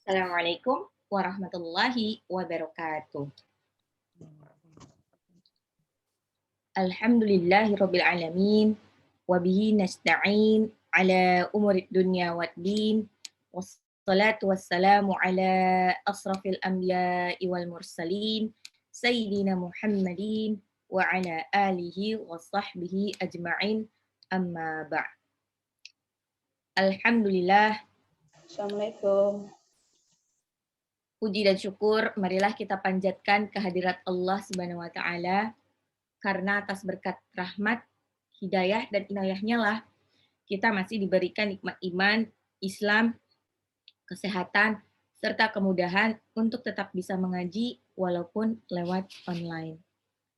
Assalamualaikum warahmatullahi wabarakatuh. Alhamdulillahirabbil alamin wa bihi nasta'in ala umurid dunya waddin. Wassalatu wassalamu ala asrafil anbiya'i wal mursalin sayyidina Muhammadin wa ala alihi wa sahbihi ajma'in, amma ba'd. Alhamdulillah, Assalamualaikum. puji dan syukur marilah kita panjatkan kehadirat Allah Subhanahu wa taala, karena atas berkat rahmat, hidayah, dan inayahnya lah kita masih diberikan nikmat iman, Islam, kesehatan, serta kemudahan untuk tetap bisa mengaji walaupun lewat online.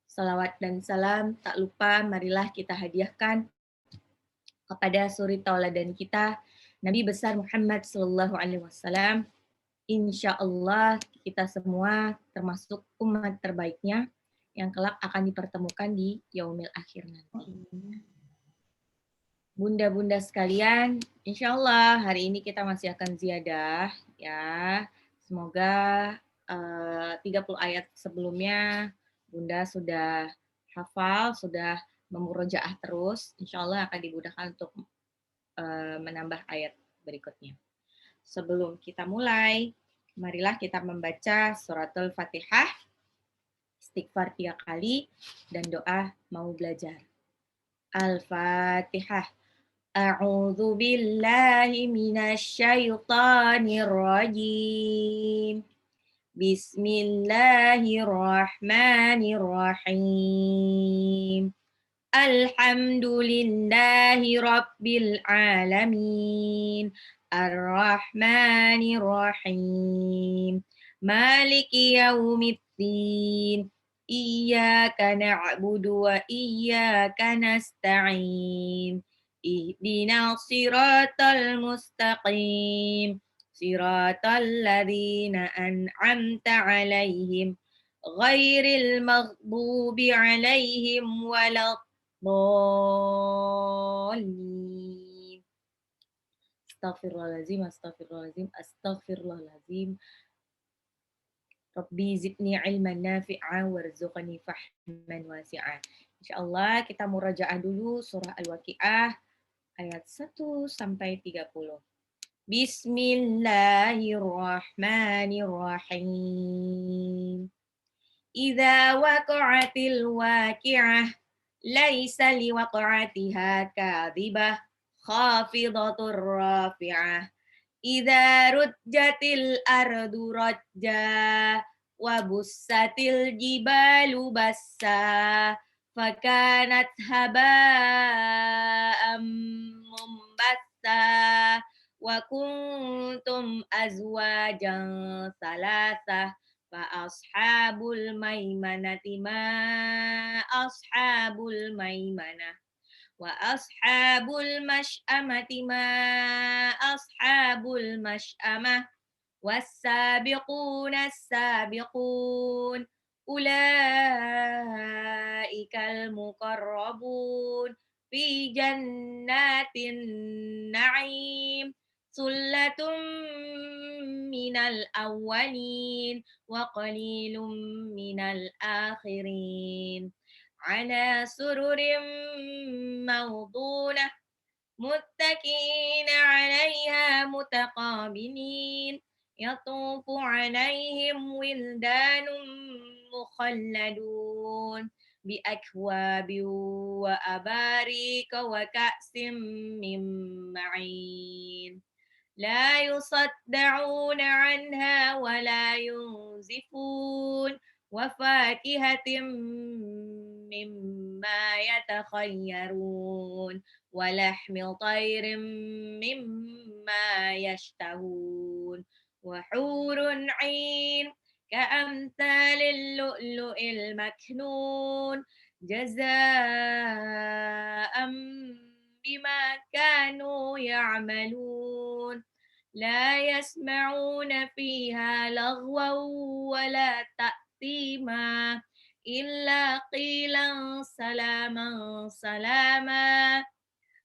Salawat dan salam tak lupa marilah kita hadiahkan kepada suri tauladan kita, Nabi besar Muhammad Sallallahu Alaihi Wasallam. Insya Allah kita semua termasuk umat terbaiknya yang kelak akan dipertemukan di yaumil akhir nanti. Bunda-bunda sekalian, insya Allah hari ini kita masih akan ziyadah ya. Semoga 30 ayat sebelumnya Bunda sudah hafal, sudah memurojaah terus. Insya Allah akan dimudahkan untuk menambah ayat berikutnya. Sebelum kita mulai, marilah kita membaca suratul Fatihah, istighfar 3 kali, dan doa mau belajar. Al-Fatihah. A'udzu billahi minasy syaithanir rajim. Bismillahirrahmanirrahim. Alhamdulillahi rabbil alamin. Ar-Rahmanir-Rahim. Maliki yaumiddin. Iyyaka na'budu wa iyyaka nasta'in. Ihdinas siratal mustaqim. Siratal ladzina an'amta 'alaihim ghairil maghdubi 'alaihim waladdallin. Astaghfirullahaladzim, astaghfirullahaladzim, astaghfirullahaladzim. Rabbi zidni ilman nafi'a warzuqni fahman wasi'a. Insyaallah kita murajaah dulu surah Al-Waqiah ayat 1 sampai 30. Bismillahirrahmanirrahim. Idza waqa'atil waqi'ah laisa liwaqa'atiha kadhibah khafidatur rafi'ah. Idza rujjatil ardu rajja wa bussatil jibalu bassa fakanat haba'am mumbassa wa kuntum azwajan salasah fa ashabul maimanati ma ashabul maimanah wa ashabul masy'amati ma ashabul masy'amah was-sabiquna as-sabiqun ulaikal muqarrabun fi jannatin na'im sullatum minal awwalin wa qalilum minal akhirin ala sururin mawdunah muttaqiina 'alaiha mutaqabilin yatufu 'alaihim wildanun mukhalladun bi akwabin wa abarika wa ka'sim min ma'in la yusaddauna 'anha wa la yunzifun wa fakihatin mimma yatakhayyarun wa lahmi tayrin mimma yashtahun wa hurun 'ain ka'amthalil lu'lu'il maknun jazaa'an bima kanu ya'malun la yasma'una fiha laghwan wa la ta'thima illa qilan salaman salama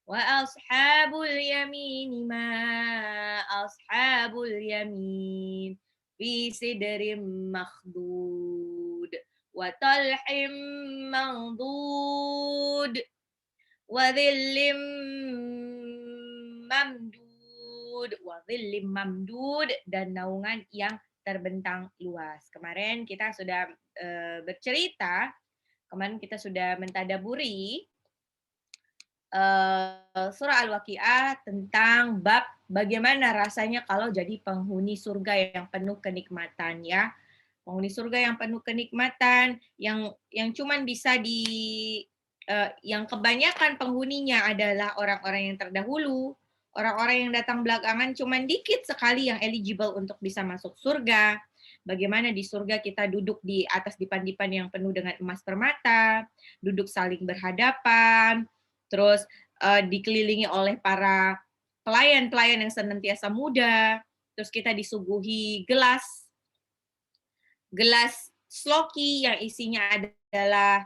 Wa ashabul yamin ma ashabul yamin fi sidrim makhdud wa talhim mandud wa dhillim mamdud dan naungan yang terbentang luas. Kemarin kita sudah bercerita, kemarin kita sudah mentadaburi surah Al-Waqiah tentang bab bagaimana rasanya kalau jadi penghuni surga yang penuh kenikmatan ya. Penghuni surga yang penuh kenikmatan yang cuman bisa yang kebanyakan penghuninya adalah orang-orang yang terdahulu, orang-orang yang datang belakangan cuman dikit sekali yang eligible untuk bisa masuk surga. Bagaimana di surga kita duduk di atas dipan-dipan yang penuh dengan emas permata, duduk saling berhadapan, terus dikelilingi oleh para pelayan-pelayan yang senantiasa muda, terus kita disuguhi gelas sloki yang isinya adalah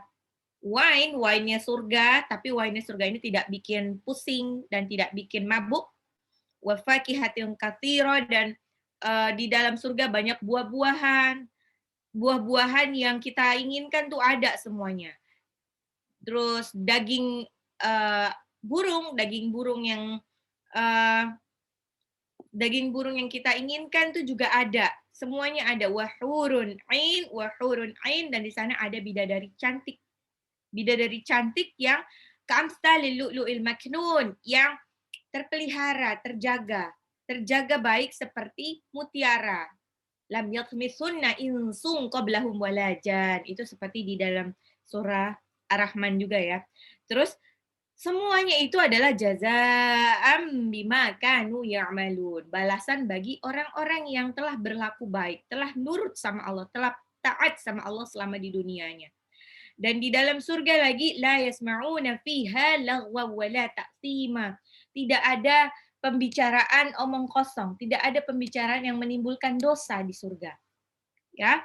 wine-nya surga, tapi wine-nya surga ini tidak bikin pusing dan tidak bikin mabuk. Wa fakihatin katsira dan di dalam surga banyak buah-buahan. Buah-buahan yang kita inginkan tuh ada semuanya. Terus daging burung yang kita inginkan tuh juga ada. Semuanya ada. Wahurun ain dan di sana ada bidadari cantik. Bidadari cantik yang kamsalil lu'lu'il maknun yang terpelihara, terjaga baik seperti mutiara. Lam yathmisunna insung qablahum walajan. Itu seperti di dalam surah Ar-Rahman juga ya. Terus semuanya itu adalah jazaa'am bima kanu ya'malun. Balasan bagi orang-orang yang telah berlaku baik, telah nurut sama Allah, telah taat sama Allah selama di dunianya. Dan di dalam surga lagi la yasma'una fiha laghwa wala ta'sima. Tidak ada pembicaraan omong kosong, tidak ada pembicaraan yang menimbulkan dosa di surga. Ya.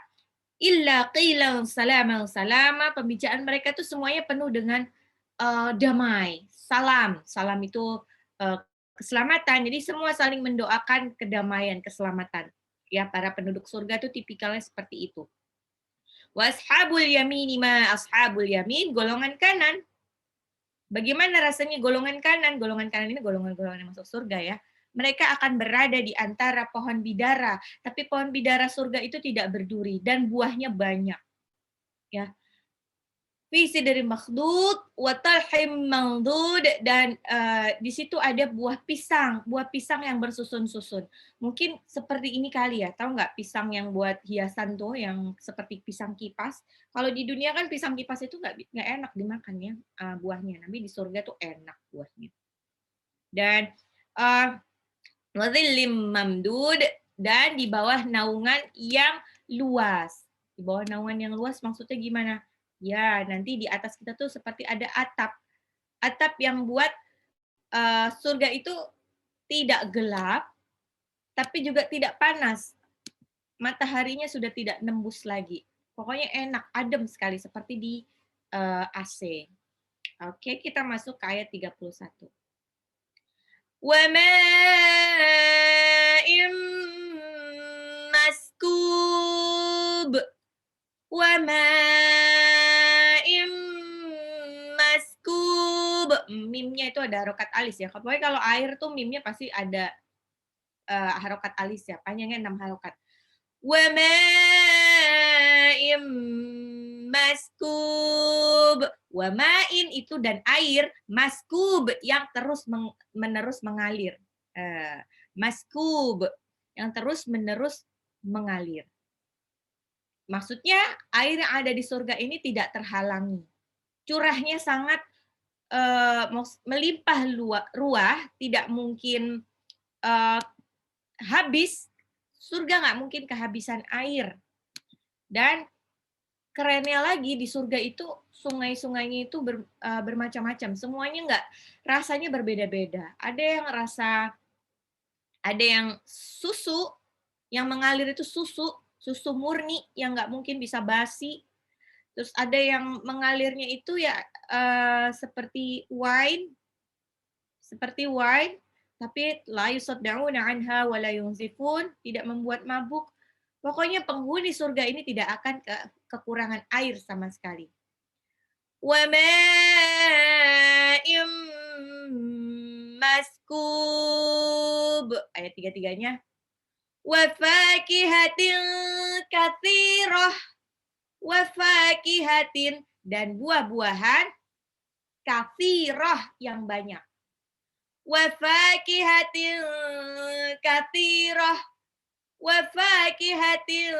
Illa qilan salaman salama, pembicaraan mereka itu semuanya penuh dengan damai. Salam itu keselamatan. Jadi semua saling mendoakan kedamaian, keselamatan. Ya, para penduduk surga itu tipikalnya seperti itu. Washabul yamini ma ashabul yamin, golongan kanan. Bagaimana rasanya golongan kanan? Golongan kanan ini golongan-golongan yang masuk surga ya. Mereka akan berada di antara pohon bidara, tapi pohon bidara surga itu tidak berduri dan buahnya banyak. Ya. Fi sidri makhdud wa talhim mandud dan di situ ada buah pisang yang bersusun-susun. Mungkin seperti ini kali ya, tahu nggak pisang yang buat hiasan tuh yang seperti pisang kipas. Kalau di dunia kan pisang kipas itu nggak enak dimakan ya buahnya, tapi di surga tuh enak buahnya. Dan wadhillim mamdud dan di bawah naungan yang luas. Di bawah naungan yang luas maksudnya gimana? Ya, nanti di atas kita tuh seperti ada atap. Atap yang buat surga itu tidak gelap, tapi juga tidak panas. Mataharinya sudah tidak nembus lagi. Pokoknya enak, adem sekali, seperti di AC. Oke, kita masuk ke ayat 31. وَمَاءٍ مَّسْكُوبٍ وَمَاءٍ مَّسْكُوبٍ. Mimnya itu ada harokat alis ya. Pokoknya kalau air tuh mimnya pasti ada harokat alis ya. Panjangnya 6 harokat. وَمَاءٍ maskub. Wamain itu dan air, maskub yang terus menerus mengalir. Maskub yang terus menerus mengalir. Maksudnya air yang ada di surga ini tidak terhalangi. Curahnya sangat melimpah ruah, tidak mungkin habis. Surga nggak mungkin kehabisan air. Dan kerennya lagi di surga itu sungai-sungainya itu bermacam-macam. Semuanya rasanya berbeda-beda. Ada yang susu yang mengalir itu susu murni yang nggak mungkin bisa basi. Terus ada yang mengalirnya itu ya seperti wine seperti wine, tapi la yusaddauna anha wa la yunzifun, tidak membuat mabuk. Pokoknya penghuni surga ini tidak akan kekurangan air sama sekali. Wa ma'im maskub. Ayat 3-3-nya. Wa fakihatin katsirah. Wa fakihatin, dan buah-buahan katsirah yang banyak. Wa fakihatin katsirah. Wa fakihatin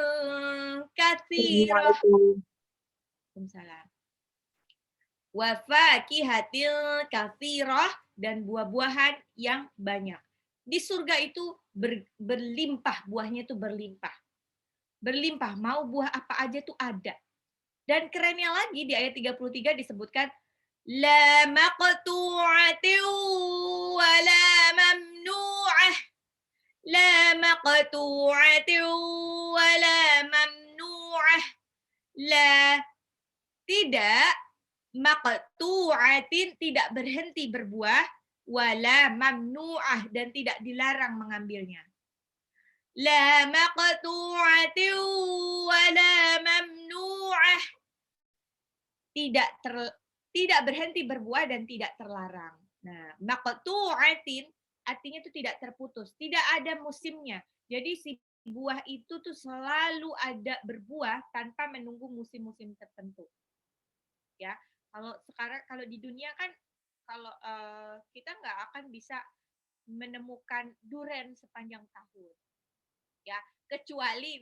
katsirah. Waalaikumsalam. Wa fakihatin katsirah, dan buah-buahan yang banyak. Di surga itu berlimpah, buahnya itu berlimpah. Berlimpah, mau buah apa aja tuh ada. Dan kerennya lagi di ayat 33 disebutkan la maqtu'atin wa la mamnu'ah. La maqtu'atin wa la mamnu'ah. La, tidak, maqtu'atin, tidak berhenti berbuah, wala mamnu'ah, dan tidak dilarang mengambilnya. La maqtu'atin wala mamnu'ah. Tidak berhenti berbuah dan tidak terlarang. Nah, maqtu'atin artinya itu tidak terputus, tidak ada musimnya. Jadi si buah itu tuh selalu ada berbuah tanpa menunggu musim-musim tertentu. Ya, kalau di dunia kan kalau kita nggak akan bisa menemukan durian sepanjang tahun. Ya, kecuali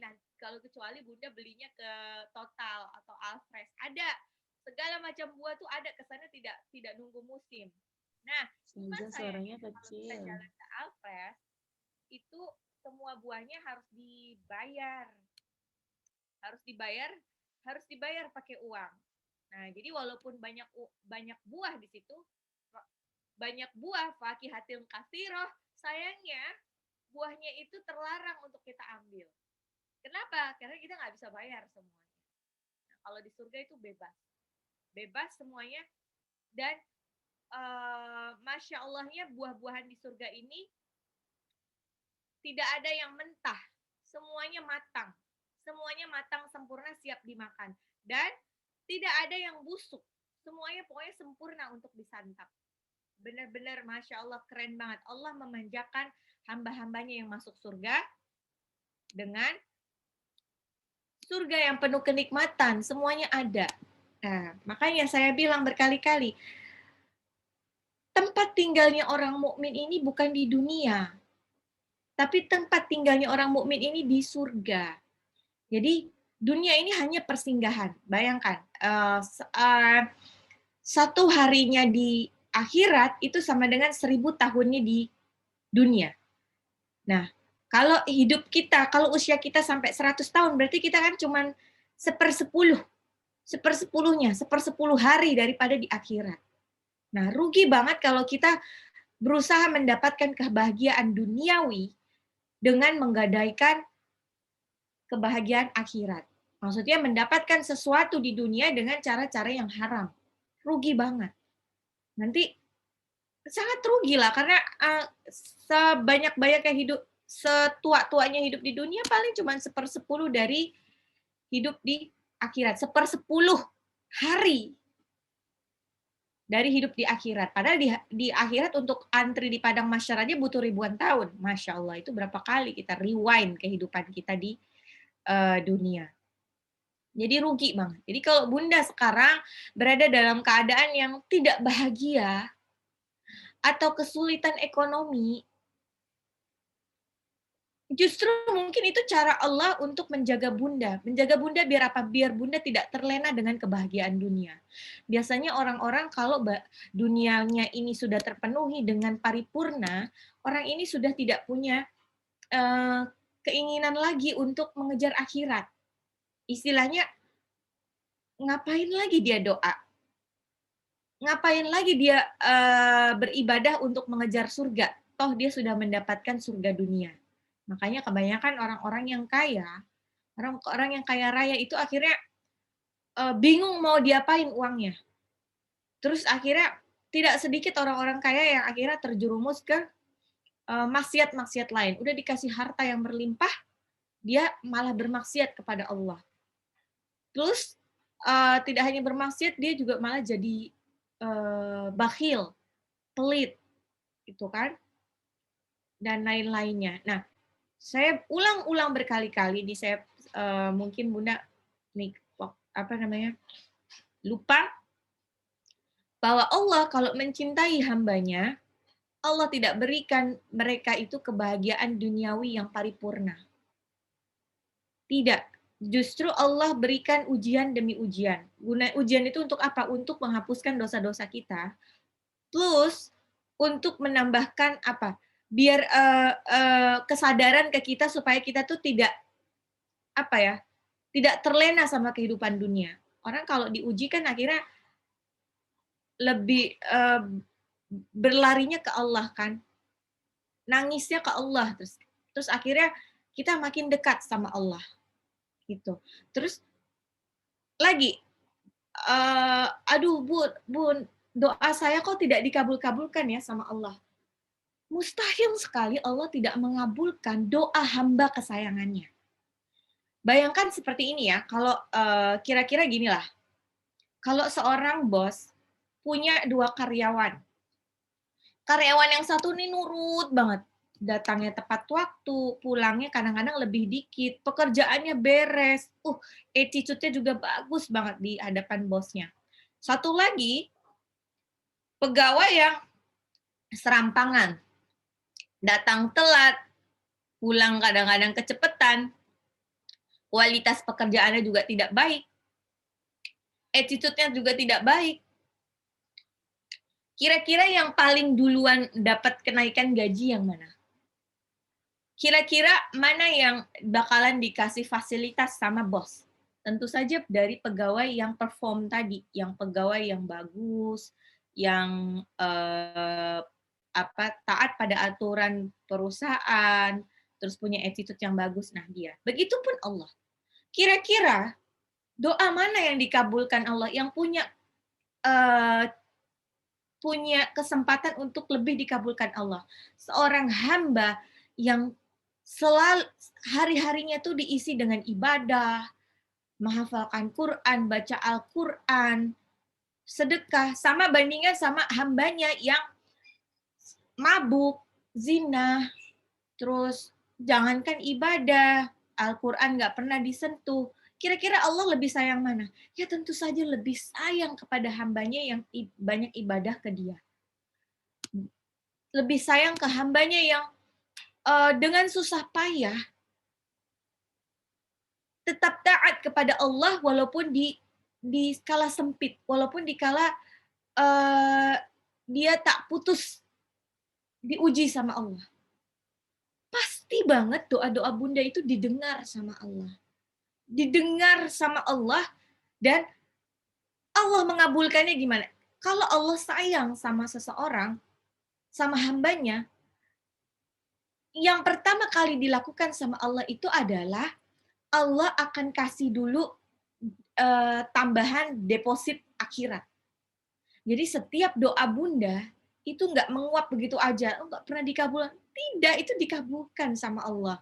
Bunda belinya ke Total atau Alfresh, ada segala macam buah tuh ada, kesana tidak nunggu musim. Nah, cuma sayangnya kalau kita jalan ke Alfresh itu semua buahnya harus dibayar pakai uang. Nah, jadi walaupun banyak buah di situ, banyak buah fakihatil katsirah, sayangnya buahnya itu terlarang untuk kita ambil. Kenapa? Karena kita nggak bisa bayar semuanya. Nah, kalau di surga itu bebas semuanya. Dan masya Allahnya buah-buahan di surga ini tidak ada yang mentah, semuanya matang sempurna, siap dimakan, dan tidak ada yang busuk, semuanya pokoknya sempurna untuk disantap. Benar-benar masya Allah, keren banget. Allah memanjakan hamba-hambanya yang masuk surga dengan surga yang penuh kenikmatan, semuanya ada. Nah, makanya saya bilang berkali-kali, tempat tinggalnya orang mukmin ini bukan di dunia, tapi tempat tinggalnya orang mukmin ini di surga. Jadi dunia ini hanya persinggahan. Bayangkan, satu harinya di akhirat itu sama dengan 1000 tahunnya di dunia. Nah, kalau usia kita sampai 100 tahun, berarti kita kan cuma sepersepuluh hari daripada di akhirat. Nah, rugi banget kalau kita berusaha mendapatkan kebahagiaan duniawi dengan menggadaikan kebahagiaan akhirat. Maksudnya mendapatkan sesuatu di dunia dengan cara-cara yang haram. Rugi banget. Nanti sangat rugi lah, karena sebanyak-banyaknya hidup, setua-tuanya hidup di dunia paling cuma 1/10 dari hidup di akhirat. 1/10 hari dari hidup di akhirat. Padahal di akhirat untuk antri di padang mahsyar aja butuh ribuan tahun. Masya Allah, itu berapa kali kita rewind kehidupan kita di dunia. Jadi rugi banget. Jadi kalau Bunda sekarang berada dalam keadaan yang tidak bahagia atau kesulitan ekonomi, justru mungkin itu cara Allah untuk menjaga Bunda. Menjaga Bunda biar apa? Biar Bunda tidak terlena dengan kebahagiaan dunia. Biasanya orang-orang kalau dunianya ini sudah terpenuhi dengan paripurna, orang ini sudah tidak punya keinginan lagi untuk mengejar akhirat. Istilahnya, ngapain lagi dia doa? Ngapain lagi dia beribadah untuk mengejar surga? Toh dia sudah mendapatkan surga dunia. Makanya kebanyakan orang-orang yang kaya, orang yang kaya raya itu akhirnya bingung mau diapain uangnya. Terus akhirnya tidak sedikit orang-orang kaya yang akhirnya terjerumus ke maksiat-maksiat lain. Udah dikasih harta yang berlimpah, dia malah bermaksiat kepada Allah. Terus tidak hanya bermaksiat, dia juga malah jadi bakhil, pelit, gitu kan, dan lain-lainnya. Nah, saya ulang-ulang berkali-kali di saya mungkin Bunda nih apa namanya lupa bahwa Allah kalau mencintai hambanya, Allah tidak berikan mereka itu kebahagiaan duniawi yang paripurna. Tidak. Justru Allah berikan ujian demi ujian. Ujian itu untuk apa? Untuk menghapuskan dosa-dosa kita. Plus untuk menambahkan apa? Biar kesadaran ke kita supaya kita tuh tidak apa ya? Tidak terlena sama kehidupan dunia. Orang kalau diuji kan akhirnya lebih berlarinya ke Allah kan. Nangisnya ke Allah terus akhirnya kita makin dekat sama Allah gitu. Terus lagi aduh Bun, doa saya kok tidak dikabul-kabulkan ya sama Allah. Mustahil sekali Allah tidak mengabulkan doa hamba kesayangannya. Bayangkan seperti ini ya, kalau kira-kira gini lah, kalau seorang bos punya 2 karyawan. Karyawan yang satu nih nurut banget, datangnya tepat waktu, pulangnya kadang-kadang lebih dikit, pekerjaannya beres, attitude-nya juga bagus banget di hadapan bosnya. Satu lagi, pegawai yang serampangan, datang telat, pulang kadang-kadang kecepatan, kualitas pekerjaannya juga tidak baik, attitude-nya juga tidak baik. Kira-kira yang paling duluan dapat kenaikan gaji yang mana? Kira-kira mana yang bakalan dikasih fasilitas sama bos? Tentu saja dari pegawai yang perform tadi, yang pegawai yang bagus, yang taat pada aturan perusahaan, terus punya attitude yang bagus. Nah, dia. Begitupun Allah. Kira-kira doa mana yang dikabulkan Allah yang eh, punya kesempatan untuk lebih dikabulkan Allah? Seorang hamba yang selalu hari-harinya tuh diisi dengan ibadah, menghafalkan Quran, baca Al-Quran, sedekah, sama bandingkan sama hambanya yang mabuk, zina, terus jangankan ibadah, Al-Quran nggak pernah disentuh. Kira-kira Allah lebih sayang mana? Ya tentu saja lebih sayang kepada hambanya yang banyak ibadah ke dia. Lebih sayang ke hambanya yang dengan susah payah tetap taat kepada Allah walaupun di skala sempit, walaupun di kala dia tak putus diuji sama Allah. Pasti banget doa-doa Bunda itu didengar sama Allah. Didengar sama Allah dan Allah mengabulkannya gimana? Kalau Allah sayang sama seseorang, sama hambanya, yang pertama kali dilakukan sama Allah itu adalah Allah akan kasih dulu tambahan deposit akhirat. Jadi setiap doa Bunda itu nggak menguap begitu aja, nggak pernah dikabulkan. Tidak, itu dikabulkan sama Allah.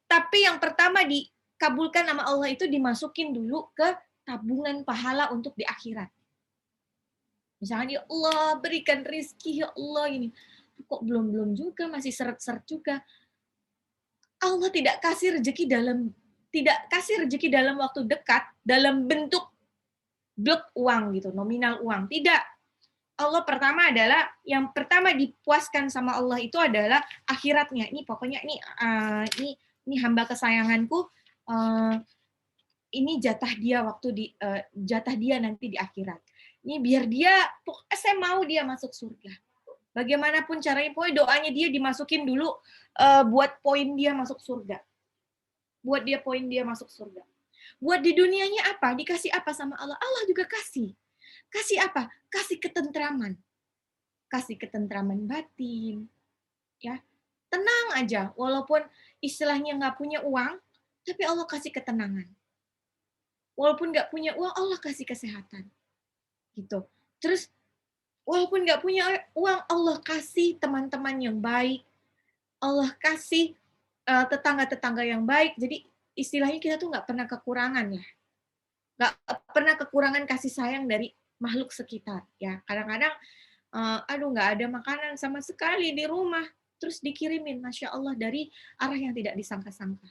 Tapi yang pertama dikabulkan sama Allah itu dimasukin dulu ke tabungan pahala untuk di akhirat. Misalnya, ya Allah berikan rizki, ya Allah ini. Kok belum juga, masih seret-seret juga. Allah tidak kasih rezeki dalam waktu dekat, dalam bentuk blok uang gitu, nominal uang. Tidak. Allah yang pertama dipuaskan sama Allah itu adalah akhiratnya. Ini pokoknya ini hamba kesayanganku, ini jatah dia nanti di akhirat. Ini biar dia, saya mau dia masuk surga. Bagaimanapun caranya, pokoknya doanya dia dimasukin dulu buat poin dia masuk surga. Buat dia poin dia masuk surga. Buat di dunianya apa? Dikasih apa sama Allah? Allah juga kasih. Kasih apa? Kasih ketentraman. Kasih ketentraman batin. Ya, tenang aja. Walaupun istilahnya nggak punya uang, tapi Allah kasih ketenangan. Walaupun nggak punya uang, Allah kasih kesehatan. Gitu. Terus walaupun nggak punya uang, Allah kasih teman-teman yang baik, Allah kasih tetangga-tetangga yang baik. Jadi istilahnya kita tuh nggak pernah kekurangan ya, nggak pernah kekurangan kasih sayang dari makhluk sekitar. Ya kadang-kadang, aduh nggak ada makanan sama sekali di rumah, terus dikirimin, masya Allah dari arah yang tidak disangka-sangka.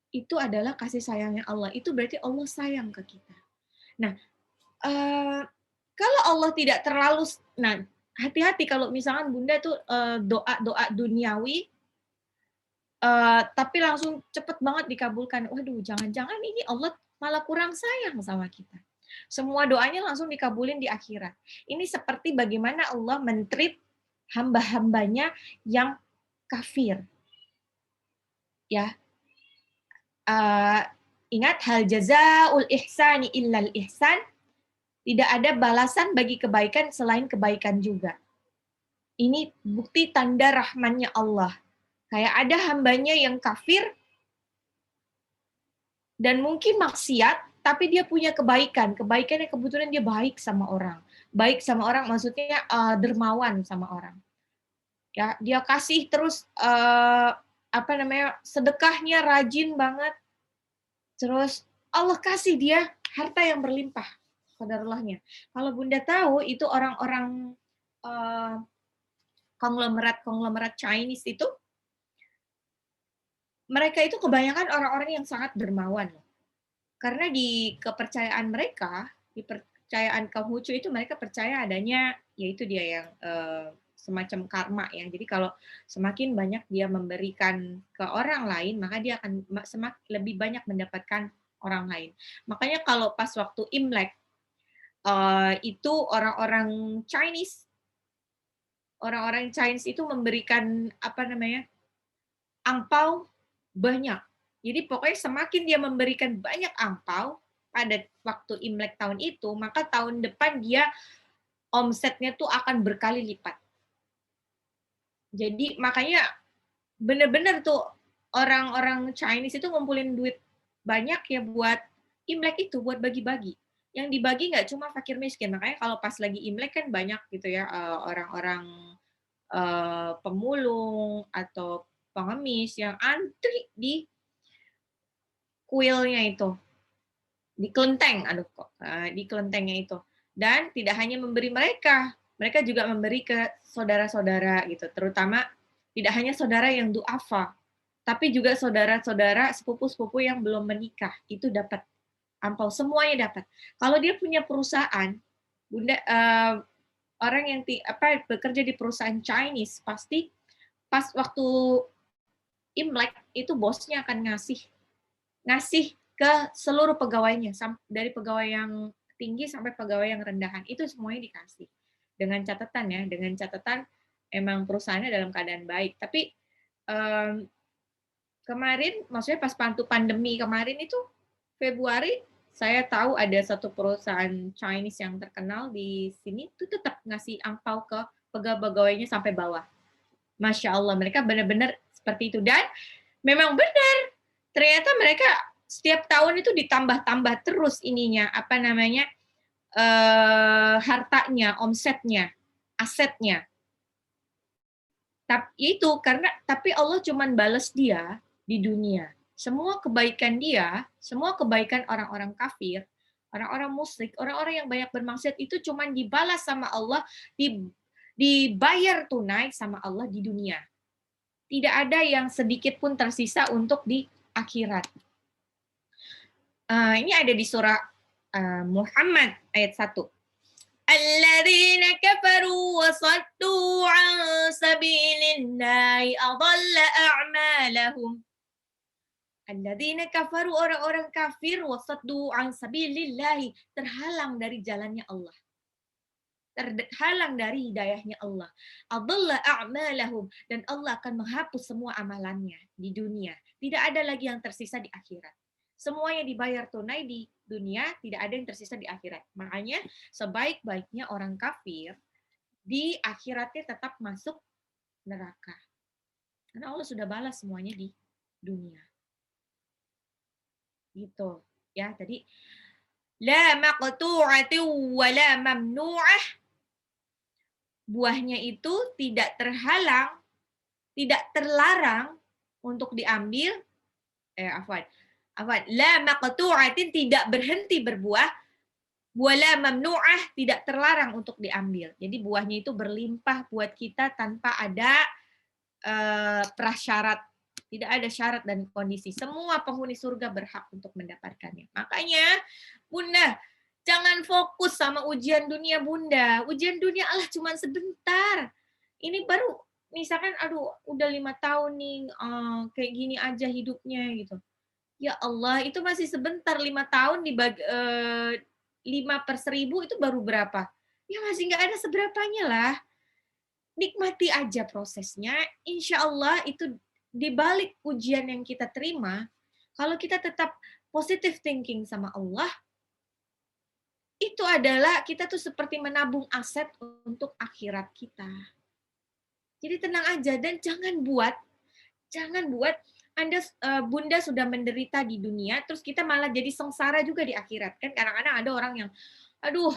Itu adalah kasih sayangnya Allah. Itu berarti Allah sayang ke kita. Nah, eee, kalau Allah tidak terlalu nah, hati-hati kalau misalkan Bunda tuh, doa-doa duniawi, tapi langsung cepet banget dikabulkan. Waduh, jangan-jangan ini Allah malah kurang sayang sama kita. Semua doanya langsung dikabulin di akhirat. Ini seperti bagaimana Allah men-treat hamba-hambanya yang kafir, ya. Eee, Ingat hal jazaul ihsani illal ihsan, tidak ada balasan bagi kebaikan selain kebaikan juga. Ini bukti tanda rahmannya Allah. Kayak ada hambanya yang kafir dan mungkin maksiat, tapi dia punya kebaikan. Kebaikannya kebetulan dia baik sama orang. Baik sama orang maksudnya dermawan sama orang. Ya, dia kasih terus apa namanya? Sedekahnya rajin banget. Terus Allah kasih dia harta yang berlimpah. Qadarullah-nya. Kalau Bunda tahu itu orang-orang konglomerat Chinese itu, mereka itu kebanyakan orang-orang yang sangat dermawan. Karena di kepercayaan mereka, di kepercayaan Konghucu itu mereka percaya adanya, yaitu dia yang semacam karma ya. Jadi kalau semakin banyak dia memberikan ke orang lain, maka dia akan semakin lebih banyak mendapatkan orang lain. Makanya kalau pas waktu Imlek, itu orang-orang Chinese itu memberikan apa namanya, angpau banyak. Jadi pokoknya semakin dia memberikan banyak angpau pada waktu Imlek tahun itu, maka tahun depan dia omsetnya tuh akan berkali lipat. Jadi makanya bener-bener tuh orang-orang Chinese itu ngumpulin duit banyak ya buat Imlek itu, buat bagi-bagi. Yang dibagi nggak cuma fakir miskin, makanya kalau pas lagi Imlek kan banyak gitu ya orang-orang pemulung atau pengemis yang antri di kuilnya itu, di kelenteng, aduh kok, di kelentengnya itu. Dan tidak hanya memberi mereka, mereka juga memberi ke saudara-saudara gitu, terutama tidak hanya saudara yang du'afa, tapi juga saudara-saudara, sepupu-sepupu yang belum menikah, itu dapat ampau, semuanya dapat. Kalau dia punya perusahaan, Bunda, orang yang bekerja di perusahaan Chinese, pasti pas waktu Imlek itu bosnya akan ngasih ngasih ke seluruh pegawainya, dari pegawai yang tinggi sampai pegawai yang rendahan, itu semuanya dikasih. Dengan catatan ya, dengan catatan emang perusahaannya dalam keadaan baik. Tapi kemarin, maksudnya pas pandemi kemarin itu, Februari, saya tahu ada satu perusahaan Chinese yang terkenal di sini, itu tetap ngasih angpau ke pegawai-pegawainya sampai bawah. Masya Allah, mereka benar-benar seperti itu. Dan memang benar, ternyata mereka setiap tahun itu ditambah-tambah terus ininya, apa namanya, hartanya, omsetnya, asetnya. Tapi Allah cuman balas dia di dunia. Semua kebaikan orang-orang kafir, orang-orang musyrik, orang-orang yang banyak bermaksiat itu cuman dibalas sama Allah, dibayar tunai sama Allah di dunia. Tidak ada yang sedikit pun tersisa untuk di akhirat. Ini ada di surah Muhammad ayat 1. Alladzina kafaru wa saddu an sabilillahi adalla a'malahum. Alladzina kafaru, orang-orang kafir, wa saddu an sabilillahi, terhalang dari jalannya Allah. Terhalang dari hidayahnya Allah. Adalla a'malahum, dan Allah akan menghapus semua amalannya di dunia. Tidak ada lagi yang tersisa di akhirat. Semuanya dibayar tunai di dunia, tidak ada yang tersisa di akhirat. Makanya sebaik-baiknya orang kafir di akhiratnya tetap masuk neraka. Karena Allah sudah balas semuanya di dunia. Gitu. Ya, tadi la maqtu'atin wa la mamnu'ah buahnya itu tidak terhalang, tidak terlarang untuk diambil, la maqtu'atin, tidak berhenti berbuah, wala mamnu'ah, tidak terlarang untuk diambil. Jadi buahnya itu berlimpah buat kita tanpa ada prasyarat, tidak ada syarat dan kondisi. Semua penghuni surga berhak untuk mendapatkannya. Makanya, Bunda, jangan fokus sama ujian dunia, Bunda. Ujian dunia Allah cuma sebentar. Ini baru, misalkan, aduh, udah 5 tahun nih, kayak gini aja hidupnya, gitu. Ya Allah, itu masih sebentar. 5 tahun dibagi 5/1000 itu baru berapa? Ya masih nggak ada seberapanya lah. Nikmati aja prosesnya, insya Allah itu di balik ujian yang kita terima, kalau kita tetap positive thinking sama Allah, itu adalah kita tuh seperti menabung aset untuk akhirat kita. Jadi tenang aja dan jangan buat Anda, Bunda sudah menderita di dunia, terus kita malah jadi sengsara juga di akhirat. Kan kadang-kadang ada orang yang, aduh,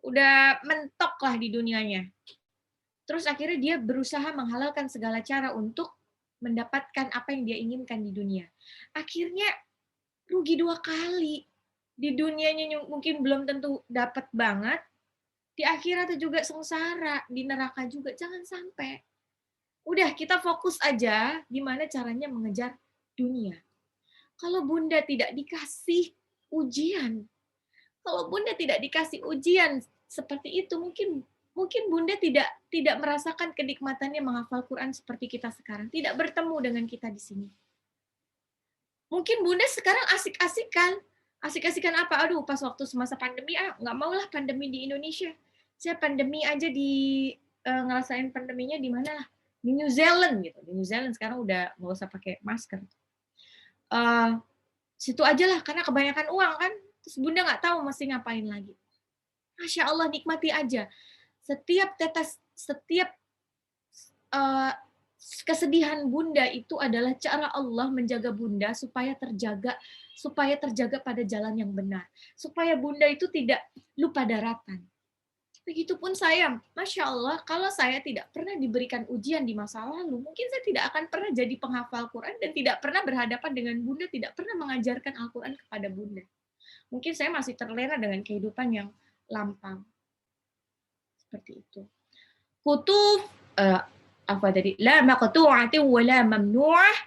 udah mentok lah di dunianya. Terus akhirnya dia berusaha menghalalkan segala cara untuk mendapatkan apa yang dia inginkan di dunia. Akhirnya rugi 2 kali. Di dunianya mungkin belum tentu dapat banget, di akhirat juga sengsara, di neraka juga. Jangan sampai. Udah, kita fokus aja gimana caranya mengejar dunia. Kalau Bunda tidak dikasih ujian, kalau Bunda tidak dikasih ujian seperti itu, mungkin Bunda tidak merasakan kenikmatannya menghafal Quran seperti kita sekarang, tidak bertemu dengan kita di sini. Mungkin Bunda sekarang asik-asikan apa? Aduh, pas waktu semasa pandemi, nggak maulah pandemi di Indonesia. Saya pandemi aja ngerasain pandeminya di mana lah? Di New Zealand gitu. Di New Zealand sekarang udah nggak usah pakai masker. Situ aja lah, karena kebanyakan uang kan. Terus Bunda nggak tahu mesti ngapain lagi. Masya Allah, nikmati aja. Setiap kesedihan Bunda itu adalah cara Allah menjaga Bunda supaya terjaga pada jalan yang benar. Supaya Bunda itu tidak lupa daratan. Begitupun saya, Masya Allah, kalau saya tidak pernah diberikan ujian di masa lalu, mungkin saya tidak akan pernah jadi penghafal Quran dan tidak pernah berhadapan dengan Bunda, tidak pernah mengajarkan Al-Quran kepada Bunda. Mungkin saya masih terlena dengan kehidupan yang lampau. Seperti itu. Kutuf, la maqtu'atin wa la mamnu'ah,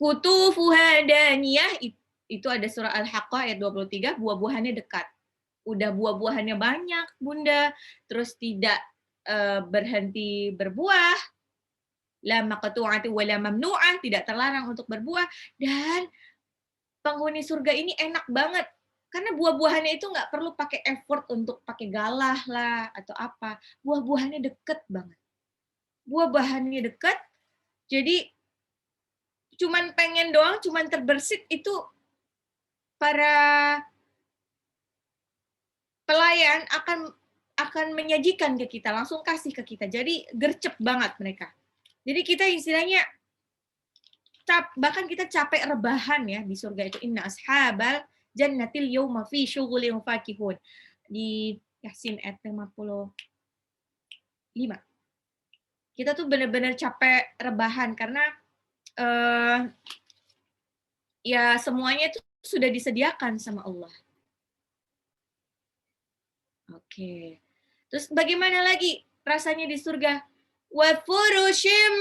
kutufuha daniyah, itu ada surah Al-Haqqah ayat 23, buah-buahannya dekat. Udah buah-buahannya banyak, Bunda, terus tidak berhenti berbuah, la maqtu'atin wa la mamnu'ah, tidak terlarang untuk berbuah, dan penghuni surga ini enak banget. Karena buah-buahannya itu nggak perlu pakai effort untuk pakai galah lah atau apa. Buah-buahannya deket banget. Buah-buahannya deket, jadi cuman pengen doang, cuman terbersit itu para pelayan akan menyajikan ke kita, langsung kasih ke kita. Jadi gercep banget mereka. Jadi kita istilahnya bahkan kita capek rebahan ya di surga itu. Inna ashabal jannatil yawma fi syughulin fakihun. Di Yasin ayat 55. Kita tuh benar-benar capek rebahan karena ya semuanya itu sudah disediakan sama Allah. Oke. Terus bagaimana lagi rasanya di surga? Wa furushim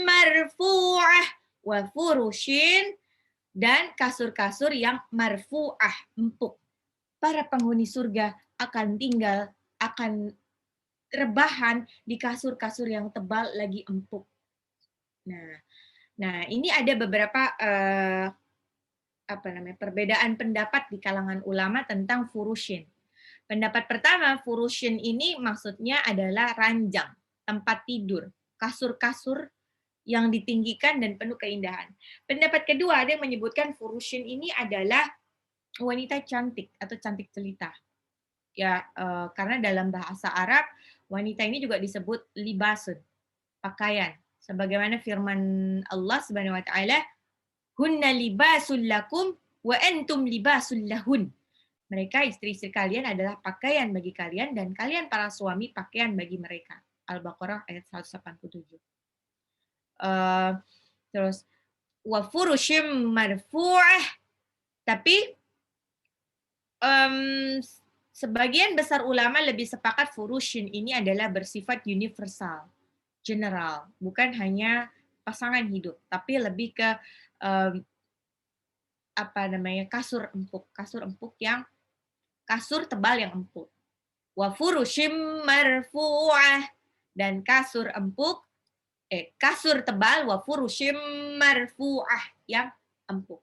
marfu'ah, wa furushin, dan kasur-kasur yang marfu'ah, empuk. Para penghuni surga akan rebahan di kasur-kasur yang tebal lagi empuk. Nah, ini ada beberapa perbedaan pendapat di kalangan ulama tentang furushin. Pendapat pertama, furushin ini maksudnya adalah ranjang, tempat tidur, kasur-kasur yang ditinggikan dan penuh keindahan. Pendapat kedua, ada yang menyebutkan furushin ini adalah wanita cantik atau cantik jelita. Ya, karena dalam bahasa Arab, wanita ini juga disebut libasun, pakaian. Sebagaimana firman Allah Subhanahu wa taala, "Hunna libasul lakum wa antum libasul lahun." Mereka istri-istri kalian adalah pakaian bagi kalian dan kalian para suami pakaian bagi mereka. Al-Baqarah ayat 187. Terus wa furushim marfu'ah, tapi sebagian besar ulama lebih sepakat furushin ini adalah bersifat universal, general, bukan hanya pasangan hidup, tapi lebih ke kasur empuk yang kasur tebal yang empuk. Wa furushim marfu'ah, dan kasur tebal wa furushim marfu'ah yang empuk.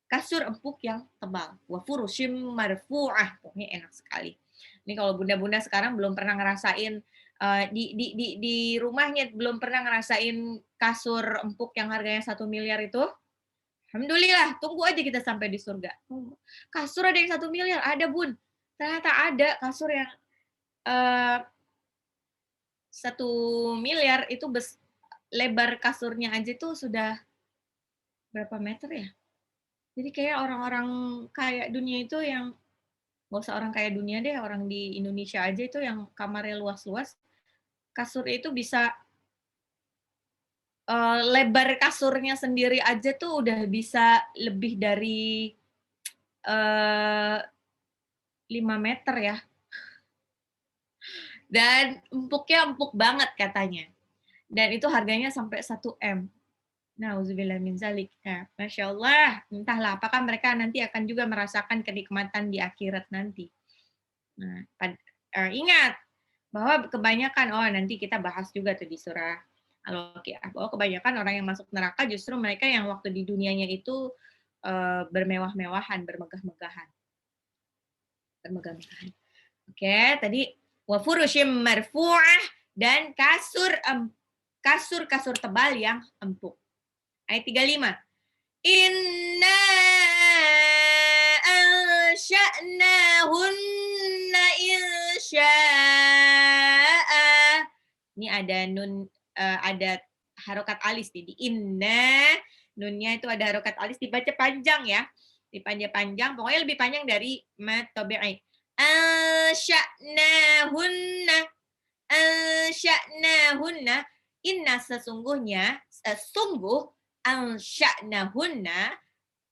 Kasur empuk yang tebal. Wa furushim marfu'ah. Pokoknya enak sekali. Ini kalau bunda-bunda sekarang belum pernah ngerasain di rumahnya belum pernah ngerasain kasur empuk yang harganya 1 miliar itu, alhamdulillah, tunggu aja kita sampai di surga. Kasur ada yang 1 miliar, ada bun. Ternyata ada kasur yang 1 miliar itu lebar kasurnya aja tuh sudah berapa meter ya? Jadi kayak orang-orang kaya dunia itu yang nggak usah orang kaya dunia deh, orang di Indonesia aja itu yang kamarnya luas-luas, kasur itu bisa lebar kasurnya sendiri aja tuh udah bisa lebih dari 5 meter ya. Dan empuknya empuk banget katanya. Dan itu harganya sampai 1 M. Nauzubillah min zalik. Nah, Masya Allah, entahlah apakah mereka nanti akan juga merasakan kenikmatan di akhirat nanti. Nah, ingat bahwa kebanyakan, nanti kita bahas juga tuh di surah Al-Waqiah, bahwa kebanyakan orang yang masuk neraka justru mereka yang waktu di dunianya itu bermewah-mewahan, bermegah-megahan. Oke, tadi wa furushim marfu'ah, dan kasur tebal yang empuk. Ayat 35. Inna ansha'nahunna insya'a. Ini ada nun, ada harokat alis di inna, nunnya itu ada harokat alis, dibaca panjang ya, dipanjang-panjang, pokoknya lebih panjang dari mad tabi'i. Ansha'nahunna, inna sesungguhnya, ansha'nahunna,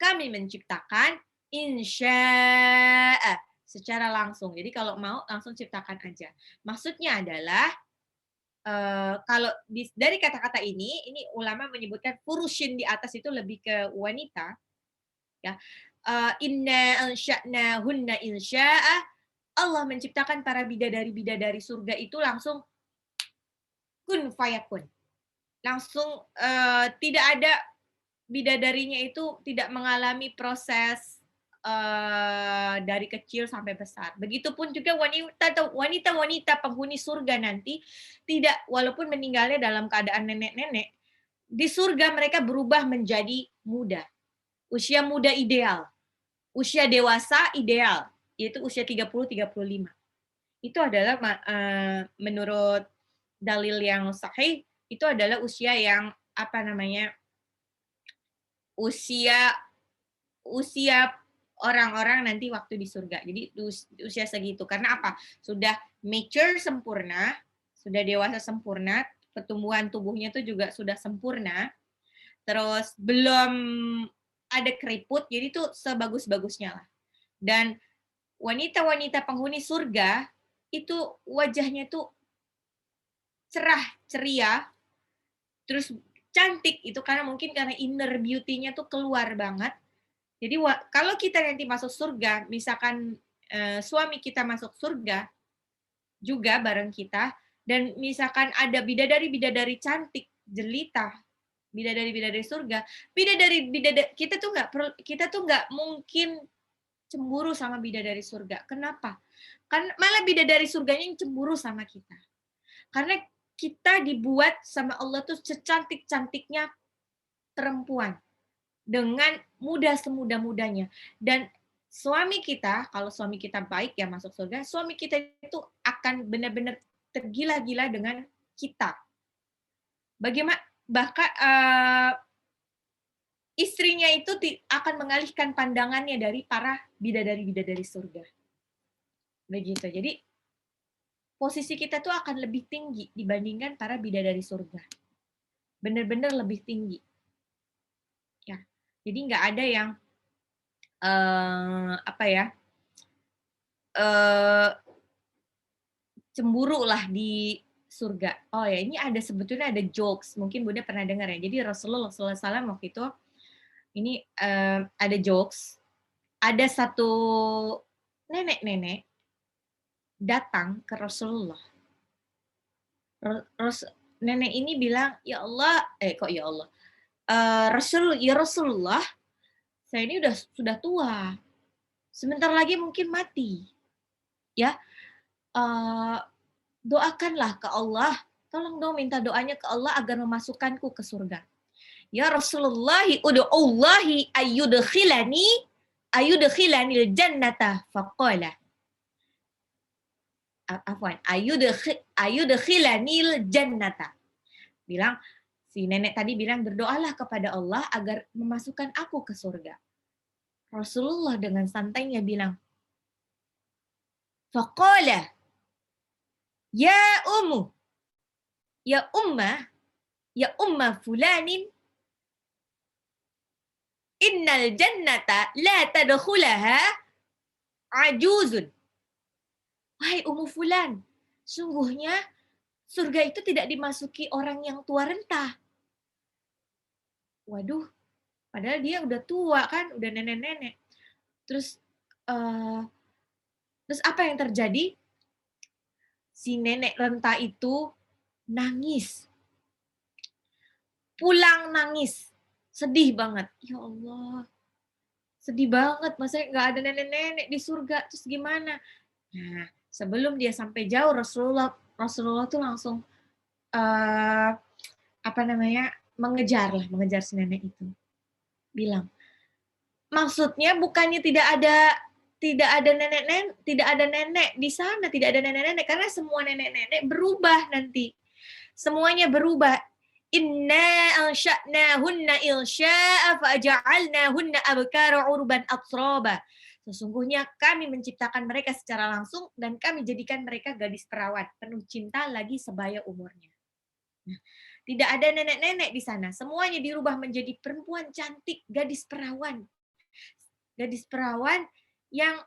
kami menciptakan insya'a, secara langsung. Jadi kalau mau langsung ciptakan aja. Maksudnya adalah kalau dari kata-kata ini ulama menyebutkan furushin di atas itu lebih ke wanita, ya. Inna ansha'nahunna insya'a, Allah menciptakan para bidadari-bidadari surga itu langsung kun fayakun. Langsung tidak ada bidadarinya itu tidak mengalami proses dari kecil sampai besar. Begitupun juga wanita-wanita penghuni surga nanti tidak, walaupun meninggalnya dalam keadaan nenek-nenek, di surga mereka berubah menjadi muda. Usia muda ideal. Usia dewasa ideal, yaitu usia 30-35. Itu adalah menurut dalil yang sahih, itu adalah usia yang usia orang-orang nanti waktu di surga. Jadi usia segitu. Karena apa? Sudah mature sempurna, sudah dewasa sempurna, pertumbuhan tubuhnya itu juga sudah sempurna. Terus belum ada keriput, jadi itu sebagus-bagusnya lah. Dan wanita-wanita penghuni surga itu wajahnya tuh cerah, ceria, terus cantik itu karena inner beauty-nya tuh keluar banget. Jadi kalau kita nanti masuk surga, misalkan suami kita masuk surga juga bareng kita, dan misalkan ada bidadari-bidadari cantik, jelita, bidadari-bidadari surga, kita tuh nggak mungkin cemburu sama bidadari surga. Kenapa? Kan malah bidadari surganya yang cemburu sama kita. Karena kita dibuat sama Allah tuh secantik-cantiknya perempuan, dengan muda semuda-mudanya. Dan suami kita, kalau suami kita baik ya masuk surga, suami kita itu akan benar-benar tergila-gila dengan kita. Bagaimana bahkan istrinya itu akan mengalihkan pandangannya dari para bidadari-bidadari surga. Begitu. Jadi posisi kita tuh akan lebih tinggi dibandingkan para bidadari surga. Benar-benar lebih tinggi. Ya. Jadi nggak ada yang cemburu lah di surga. Oh ya, ini sebetulnya ada jokes. Mungkin Bunda pernah dengar ya. Jadi Rasulullah SAW waktu itu ini ada jokes. Ada satu nenek-nenek datang ke Rasulullah. Nenek ini bilang, ya Allah, ya Allah, Rasulullah, saya ini sudah tua, sebentar lagi mungkin mati, ya, doakanlah ke Allah, tolong dong minta doanya ke Allah agar memasukkanku ke surga. Ya Rasulullah, ud'ullahi ayyudkhilani jannata faqala. Afwan, ayyudkhilanil jannata. Bilang, si nenek tadi bilang, berdoalah kepada Allah agar memasukkan aku ke surga. Rasulullah dengan santainya bilang, faqala, ya umma fulanin, innal jannata la tadkhulaha ajuzun. Wahai ummu fulan, sungguhnya surga itu tidak dimasuki orang yang tua renta. Waduh, padahal dia udah tua kan, udah nenek-nenek. Terus apa yang terjadi? Si nenek renta itu nangis. Pulang nangis. Sedih banget. Ya Allah. Sedih banget, masa nggak ada nenek-nenek di surga, terus gimana? Nah, sebelum dia sampai jauh, Rasulullah tuh langsung mengejar si nenek itu. Bilang, maksudnya bukannya tidak ada nenek di sana, tidak ada nenek-nenek, karena semua nenek-nenek berubah nanti. Semuanya berubah. Inna ansha'nahunna insya'a fa'ja'alnahunna abkara urban atraba. Sesungguhnya kami menciptakan mereka secara langsung dan kami jadikan mereka gadis perawan, penuh cinta lagi sebaya umurnya. Nah, tidak ada nenek-nenek di sana. Semuanya dirubah menjadi perempuan cantik, gadis perawan. Gadis perawan yang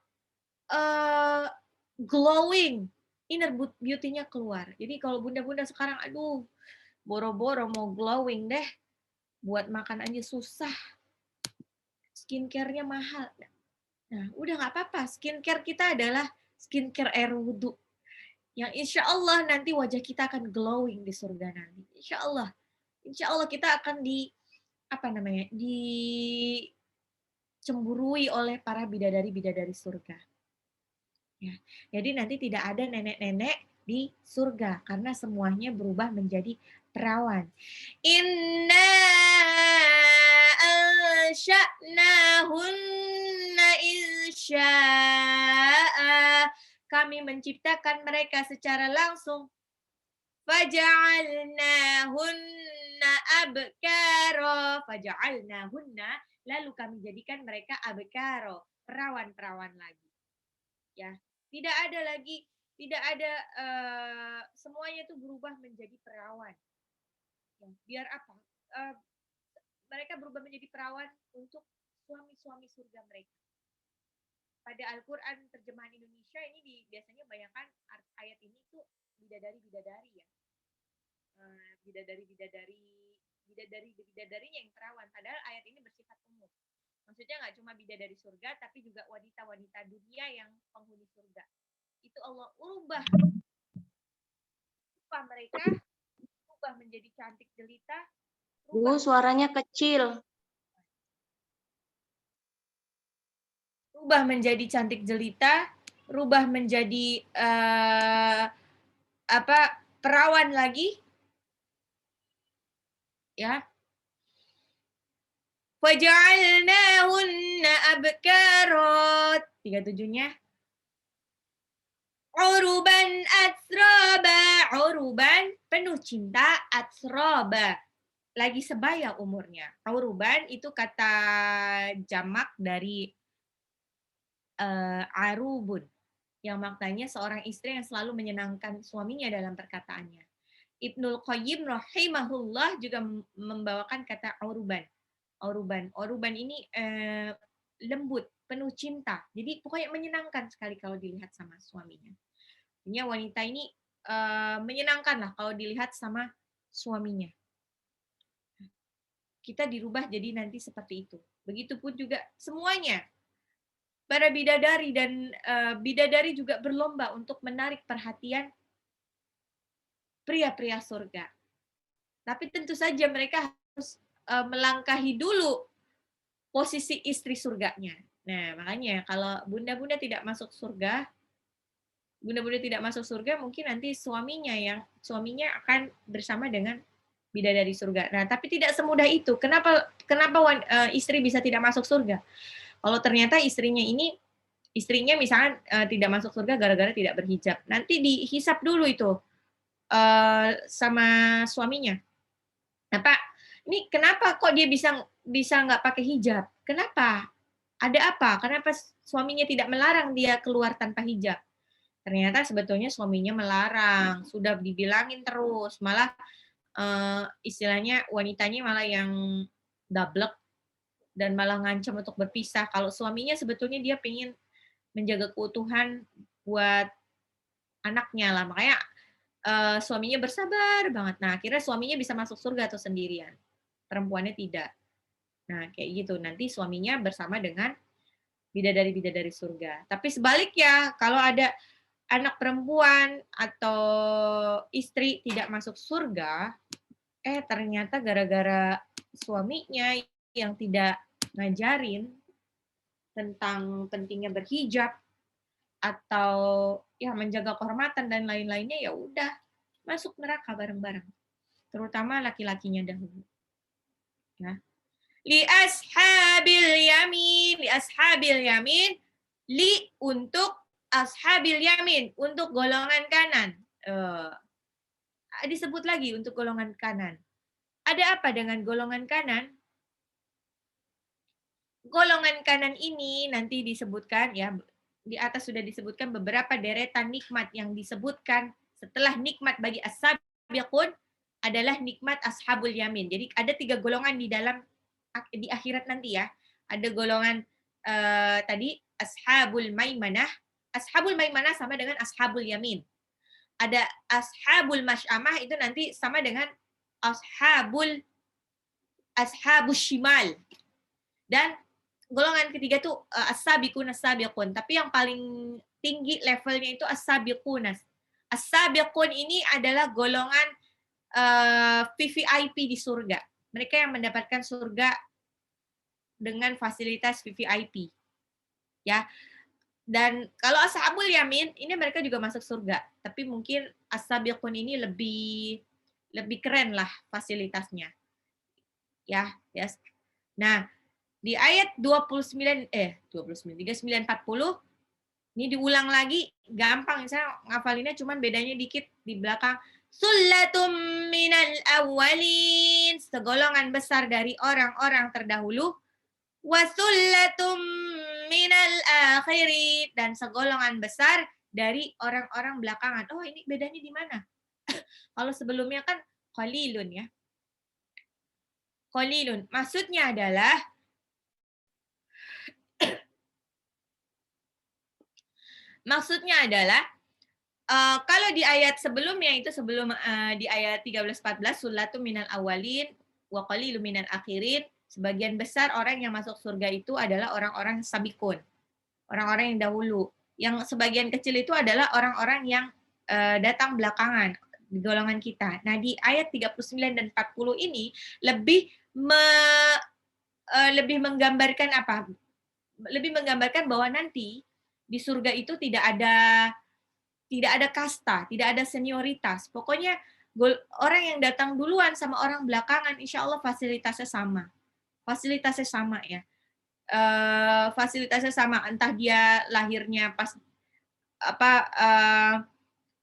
glowing, inner beauty-nya keluar. Jadi kalau bunda-bunda sekarang, aduh, boro-boro mau glowing deh, buat makan aja susah, skincare-nya mahal. Nah, udah nggak apa-apa, skincare kita adalah skincare air wudhu, yang insya Allah nanti wajah kita akan glowing di surga nanti. Insya Allah kita akan dicemburui oleh para bidadari-bidadari surga. Ya, jadi nanti tidak ada nenek-nenek di surga karena semuanya berubah menjadi perawan. Inna ansha'nahunna insya'a. Kami menciptakan mereka secara langsung. Faja'alnahunna abkara. Faja'alnahunna, lalu kami jadikan mereka abkara, perawan-perawan lagi. Ya, tidak ada semuanya itu berubah menjadi perawan. Ya, biar apa? Mereka berubah menjadi perawan untuk suami-suami surga mereka. Pada Al-Quran terjemahan Indonesia ini biasanya bayangkan ayat ini tuh bidadari-bidadari ya. Bidadarinya yang perawan. Padahal ayat ini bersifat umum. Maksudnya nggak cuma bidadari surga, tapi juga wanita-wanita dunia yang penghuni surga. Itu Allah ubah mereka, ubah menjadi cantik jelita. Bu, suaranya kecil. Rubah menjadi cantik jelita, rubah menjadi perawan lagi, ya. Faja'alnahunna abkarat. 37-nya. Uruban atsraba. Uruban, penuh cinta, atsraba. lagi sebaya umurnya. Uruban itu kata jamak dari arubun, yang maknanya seorang istri yang selalu menyenangkan suaminya dalam perkataannya. Ibnul Qayyim rahimahullah juga membawakan kata uruban. Uruban ini lembut, penuh cinta. Jadi pokoknya menyenangkan sekali kalau dilihat sama suaminya. Artinya wanita ini menyenangkan lah kalau dilihat sama suaminya. Kita dirubah jadi nanti seperti itu. Begitupun juga semuanya. Para bidadari dan bidadari juga berlomba untuk menarik perhatian pria-pria surga. Tapi tentu saja mereka harus melangkahi dulu posisi istri surganya. Nah, makanya kalau bunda-bunda tidak masuk surga, mungkin nanti suaminya akan bersama dengan bidadari surga. Nah, tapi tidak semudah itu. Kenapa istri bisa tidak masuk surga? Kalau ternyata istrinya misalnya tidak masuk surga gara-gara tidak berhijab. Nanti dihisap dulu itu sama suaminya. Nah, Pak, ini kenapa kok dia bisa nggak pakai hijab? Kenapa? Ada apa? Kenapa suaminya tidak melarang dia keluar tanpa hijab? Ternyata sebetulnya suaminya melarang, sudah dibilangin terus, malah istilahnya wanitanya malah yang dablek dan malah ngancam untuk berpisah. Kalau suaminya sebetulnya dia pengen menjaga keutuhan buat anaknya lah, makanya suaminya bersabar banget. Nah, akhirnya suaminya bisa masuk surga atau sendirian, perempuannya tidak. Nah, kayak gitu. Nanti suaminya bersama dengan bidadari-bidadari surga. Tapi sebaliknya, kalau ada anak perempuan atau istri tidak masuk surga, ternyata gara-gara suaminya yang tidak ngajarin tentang pentingnya berhijab atau ya menjaga kehormatan dan lain-lainnya, ya udah masuk neraka bareng-bareng. Terutama laki-lakinya dahulu. Ya. Li ashabil yamin, untuk ashabil yamin, untuk golongan kanan. Disebut lagi untuk golongan kanan. Ada apa dengan golongan kanan? Golongan kanan ini nanti disebutkan ya, di atas sudah disebutkan beberapa deretan nikmat yang disebutkan setelah nikmat bagi as-sabiqun adalah nikmat ashabul yamin. Jadi ada 3 golongan di akhirat nanti ya. Ada golongan tadi ashabul maimanah. Ashabul maimanah sama dengan ashabul yamin. Ada ashabul masyamah, itu nanti sama dengan ashabus shimal. Dan golongan ketiga tuh as-sabiqun. Tapi yang paling tinggi levelnya itu as-sabiqun. As-sabiqun ini adalah golongan VVIP di surga. Mereka yang mendapatkan surga dengan fasilitas VVIP. Ya. Dan kalau ashabul yamin ini mereka juga masuk surga, tapi mungkin as-sabiqun ini lebih keren lah fasilitasnya. Ya. Nah, di ayat 39 39 40 ini diulang lagi, gampang saya ngafalinnya, cuman bedanya dikit di belakang. Sullatum minal awwalin, segolongan besar dari orang-orang terdahulu, wa sullatum minal akhirin, dan segolongan besar dari orang-orang belakangan. Oh, ini bedanya di mana? Kalau sebelumnya kan qalilun ya. Qalilun maksudnya adalah kalau di ayat sebelumnya itu di ayat 13-14 sullatum minal awalin wa qalilum minal akhirin, sebagian besar orang yang masuk surga itu adalah orang-orang sabikun, orang-orang yang dahulu. Yang sebagian kecil itu adalah orang-orang yang datang belakangan di golongan kita. Nah, di ayat 39 dan 40 ini lebih menggambarkan apa? Lebih menggambarkan bahwa nanti di surga itu tidak ada kasta, tidak ada senioritas. Pokoknya orang yang datang duluan sama orang belakangan, insya Allah fasilitasnya sama. Fasilitasnya sama ya. Fasilitasnya sama, entah dia lahirnya pas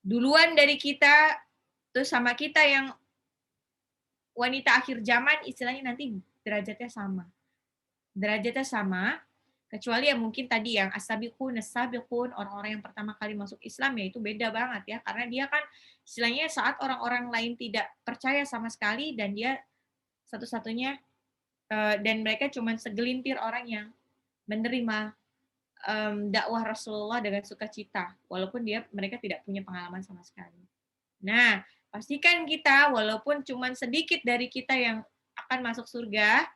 duluan dari kita, terus sama kita yang wanita akhir zaman istilahnya nanti derajatnya sama. Derajatnya sama, kecuali yang mungkin tadi yang as-sabiqun, as-sabiqun, orang-orang yang pertama kali masuk Islam ya itu beda banget ya, karena dia kan istilahnya saat orang-orang lain tidak percaya sama sekali dan dia satu-satunya dan mereka cuma segelintir orang yang menerima dakwah Rasulullah dengan sukacita, walaupun mereka tidak punya pengalaman sama sekali. Nah, pastikan kita, walaupun cuma sedikit dari kita yang akan masuk surga,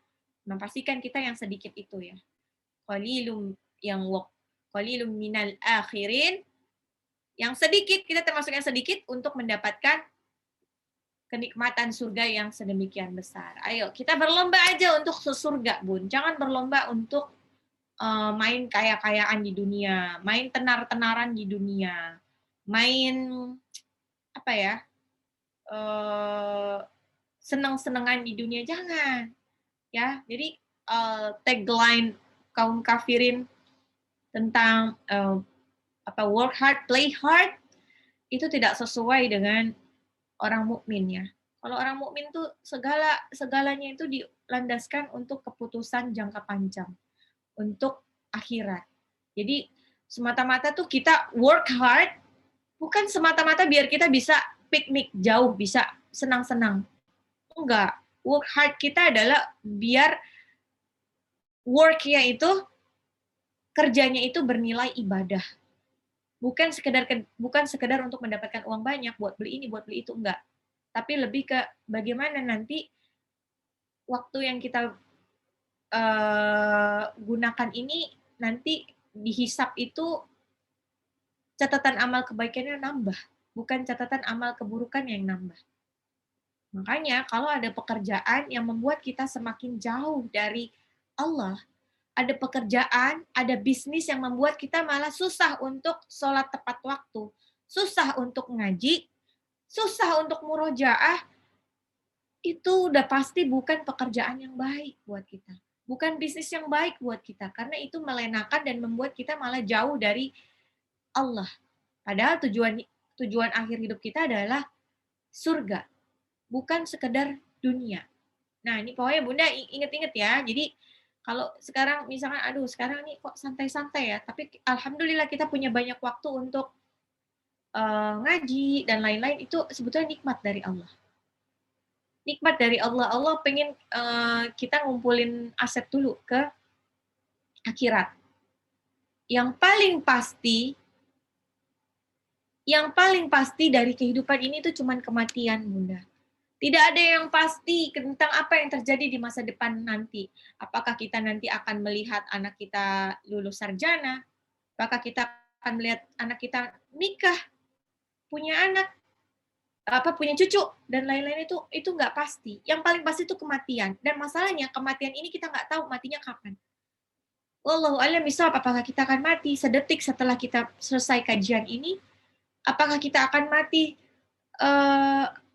pastikan kita yang sedikit itu ya. Qalilum minal akhirin, yang sedikit, kita termasuk yang sedikit untuk mendapatkan kenikmatan surga yang sedemikian besar. Ayo, kita berlomba aja untuk surga, Bun. Jangan berlomba untuk main kaya-kayaan di dunia, main tenar-tenaran di dunia, main apa ya, seneng-senengan di dunia, jangan. Ya, jadi tagline kaum kafirin tentang work hard, play hard itu tidak sesuai dengan orang mukmin ya. Kalau orang mukmin tuh segalanya itu dilandaskan untuk keputusan jangka panjang, untuk akhirat. Jadi semata-mata tuh kita work hard bukan semata-mata biar kita bisa piknik jauh, bisa senang-senang. Enggak. Work hard kita adalah biar work-nya itu, kerjanya itu bernilai ibadah. Bukan sekedar untuk mendapatkan uang banyak buat beli ini, buat beli itu, enggak. Tapi lebih ke bagaimana nanti waktu yang kita gunakan ini nanti dihisap itu catatan amal kebaikannya nambah, bukan catatan amal keburukan yang nambah. Makanya kalau ada pekerjaan yang membuat kita semakin jauh dari Allah, ada pekerjaan, ada bisnis yang membuat kita malah susah untuk sholat tepat waktu, susah untuk ngaji, susah untuk murojaah, itu udah pasti bukan pekerjaan yang baik buat kita. Bukan bisnis yang baik buat kita, karena itu melenakan dan membuat kita malah jauh dari Allah. Padahal tujuan akhir hidup kita adalah surga, bukan sekedar dunia. Nah, ini pokoknya Bunda inget-inget ya. Jadi kalau sekarang misalkan, aduh sekarang nih kok santai-santai ya, tapi alhamdulillah kita punya banyak waktu untuk ngaji dan lain-lain, itu sebetulnya nikmat dari Allah. Nikmat dari Allah. Allah pengen kita ngumpulin aset dulu ke akhirat. Yang paling pasti dari kehidupan ini itu cuman kematian, Bunda. Tidak ada yang pasti tentang apa yang terjadi di masa depan nanti. Apakah kita nanti akan melihat anak kita lulus sarjana? Apakah kita akan melihat anak kita nikah, punya anak, punya cucu, dan lain-lain, itu nggak pasti. Yang paling pasti itu kematian. Dan masalahnya, kematian ini kita nggak tahu matinya kapan. Wallahu a'lam bishawab, apakah kita akan mati sedetik setelah kita selesai kajian ini? Apakah kita akan mati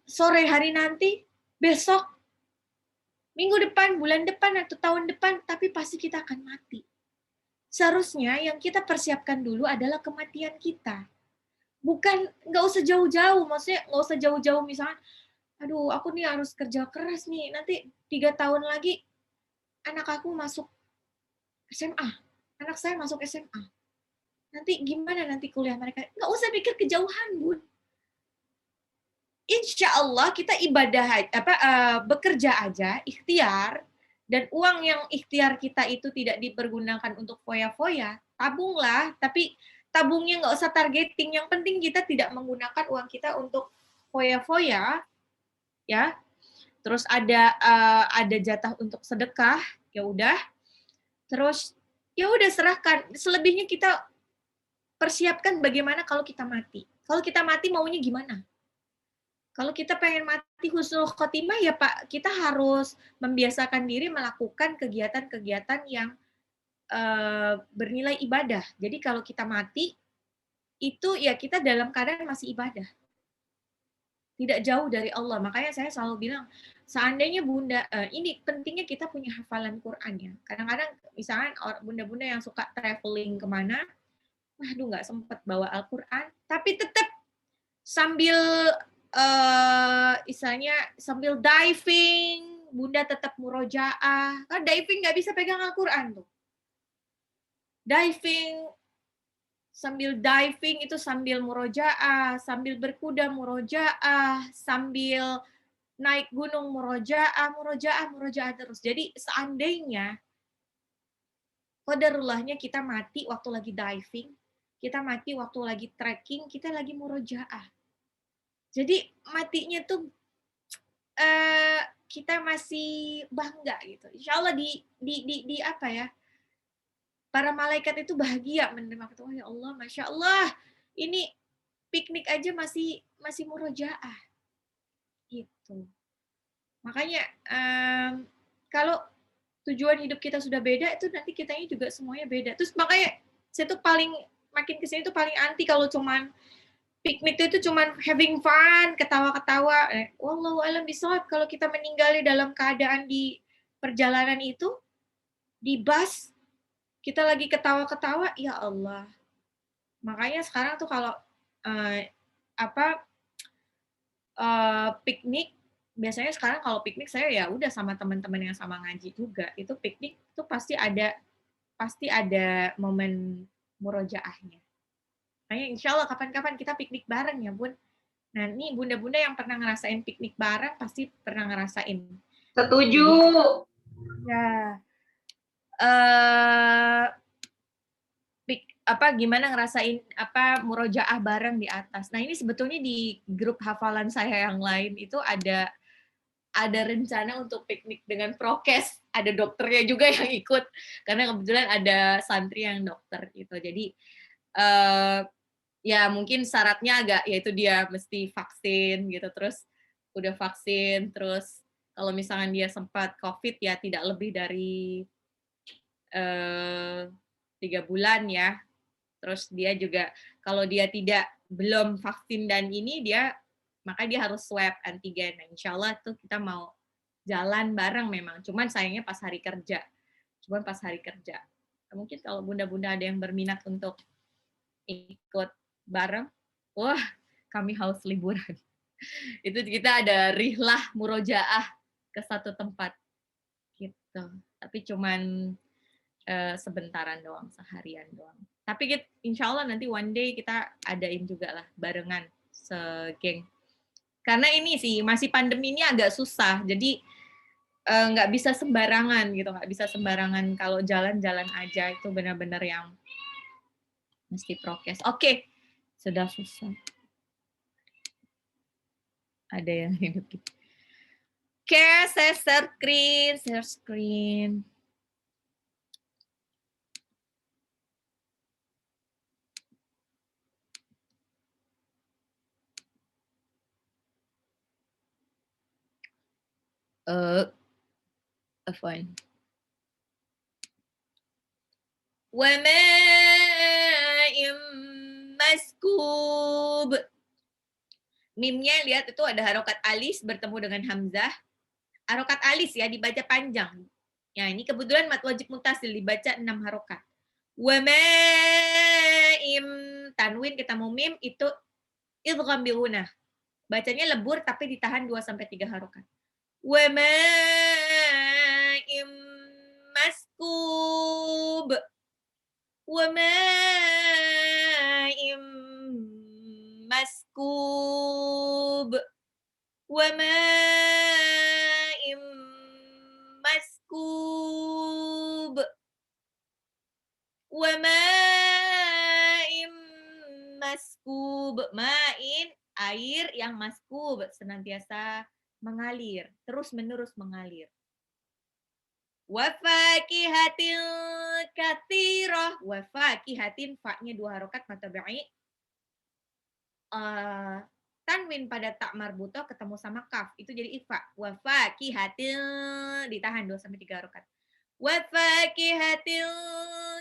sore hari nanti, besok, minggu depan, bulan depan, atau tahun depan, tapi pasti kita akan mati. Seharusnya yang kita persiapkan dulu adalah kematian kita. Bukan, nggak usah jauh-jauh, maksudnya nggak usah jauh-jauh misalnya, aduh aku nih harus kerja keras nih, nanti 3 tahun lagi anak aku masuk SMA, anak saya masuk SMA. Nanti gimana nanti kuliah mereka? Nggak usah pikir kejauhan, Bun. Insya Allah kita bekerja aja, ikhtiar, dan uang yang ikhtiar kita itu tidak dipergunakan untuk foya-foya, tabunglah, tapi tabungnya nggak usah targeting, yang penting kita tidak menggunakan uang kita untuk foya-foya, ya. Terus ada jatah untuk sedekah, ya udah. Terus ya udah serahkan, selebihnya kita persiapkan bagaimana kalau kita mati. Kalau kita mati maunya gimana? Kalau kita pengen mati husnul khotimah ya Pak, kita harus membiasakan diri melakukan kegiatan-kegiatan yang bernilai ibadah. Jadi kalau kita mati, itu ya kita dalam keadaan masih ibadah. Tidak jauh dari Allah. Makanya saya selalu bilang, seandainya Bunda, ini pentingnya kita punya hafalan Quran ya. Kadang-kadang misalkan bunda-bunda yang suka traveling kemana, waduh nggak sempet bawa Al-Quran, tapi tetap sambil Misalnya sambil diving, Bunda tetap murojaah. Kan diving nggak bisa pegang Al-Quran tuh. Sambil diving itu sambil murojaah, sambil berkuda murojaah, sambil naik gunung murojaah terus. Jadi seandainya qadarullahnya kita mati waktu lagi diving, kita mati waktu lagi trekking, kita lagi murojaah. Jadi matinya tuh kita masih bangga gitu. Insya Allah di apa ya? Para malaikat itu bahagia menerima kata, ya Allah, masya Allah, ini piknik aja masih murojaah gitu. Makanya kalau tujuan hidup kita sudah beda, itu nanti kitanya juga semuanya beda. Terus makanya saya tuh makin kesini tuh paling anti kalau cuman piknik itu cuman having fun, ketawa-ketawa. Wallahu a'lam bishawab, kalau kita meninggal dalam keadaan di perjalanan itu, di bus, kita lagi ketawa-ketawa, ya Allah. Makanya sekarang tuh kalau piknik, biasanya sekarang kalau piknik saya ya udah sama teman-teman yang sama ngaji juga. Itu piknik itu pasti ada momen murojaahnya. Makanya insya Allah kapan-kapan kita piknik bareng ya, Bun. Nah, ini bunda-bunda yang pernah ngerasain piknik bareng pasti pernah ngerasain. Setuju. Ya. Gimana ngerasain murojaah bareng di atas. Nah, ini sebetulnya di grup hafalan saya yang lain itu ada rencana untuk piknik dengan prokes. Ada dokternya juga yang ikut karena kebetulan ada santri yang dokter gitu. Jadi ya mungkin syaratnya agak yaitu dia mesti vaksin gitu, terus udah vaksin, terus kalau misalnya dia sempat COVID ya tidak lebih dari 3 bulan ya. Terus dia juga kalau dia belum vaksin dan ini maka dia harus swab antigen. Nah, insya Allah tuh kita mau jalan bareng memang. Cuman sayangnya pas hari kerja. Mungkin kalau bunda-bunda ada yang berminat untuk ikut bareng, wah kami haus liburan. Itu kita ada rihlah murojaah ke satu tempat gitu. Tapi cuman sebentaran doang, seharian doang. Tapi insya Allah nanti one day kita adain juga lah barengan segeng. Karena ini sih masih pandemi ini agak susah, jadi nggak bisa sembarangan gitu, nggak bisa sembarangan kalau jalan-jalan aja, itu benar-benar yang mesti prokes. Oke, sudah selesai. Ada yang hidup gitu. Oke, saya share screen. Fine. Wama'im maskub. Mimnya lihat itu ada harokat alis bertemu dengan hamzah. Harokat alis ya dibaca panjang. Ya ini kebetulan mat wajib mutasil dibaca 6 harokat. Wama'im tanwin ketemu mim itu idgham bilunah. Bacanya lebur tapi ditahan 2-3 harokat. Wama'im maskub. Wama'im maskub. Wama'im maskub. Wama'im maskub. Ma'in, air yang maskub, senantiasa mengalir, terus-menerus mengalir. Wafakihatin katsirah. Wafakihatin, fa-nya 2 harokat matabi'i. Tanwin pada tak marbutoh ketemu sama kaf, itu jadi ifa. Wafakihatin ditahan 2-3 harokat. Wafakihatin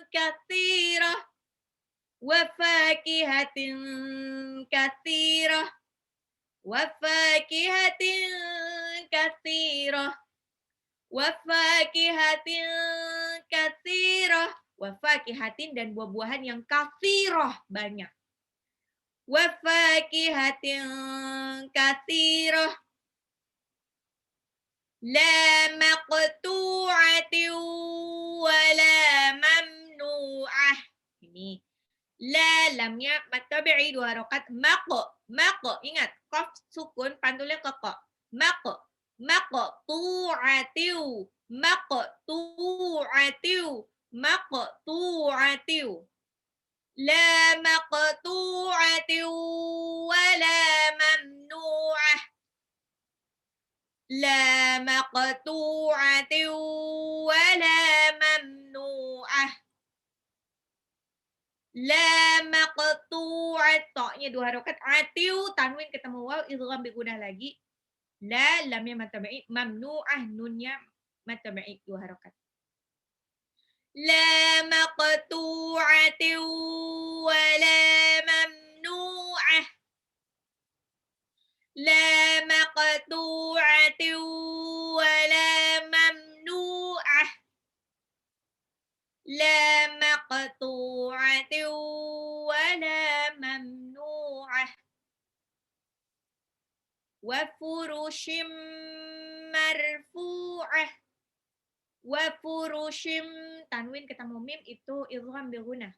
katsirah. Wafakihatin katsirah. Wafakihatin katsirah. Wafakihatin katsirah. Wafakihatin dan buah-buahan yang katsirah banyak. wa fakihatin katsirah. La maqtu'atin wa la mamnu'ah. Ini. La lamnya mad tabi'i 2 harokat. Maq. Ingat, qaf sukun pantulnya ke qa. Maq. Maqtu'atiu. Maqtu'atiu. Maqtu'atiu. La maqtu'atin wa la mamnu'ah. La maqtu'atin wa la mamnu'ah. La maqtu'at. Ta'nya 2 harokat. Atiu. Tanwin ketemu waw. Idgham bigunah lagi. La lamnya mad tabi'i. Mamnu'ah. Nunnya mad tabi'i 2 harokat. La maqtu'atin wa la mamnu'ah. La maqtu'atin wa la mamnu'ah. La maqtu'atin wa la mamnu'ah. Wa furushim marfu'ah. Wa furushim. Tanwin ketemu mim itu idgham bil gunah.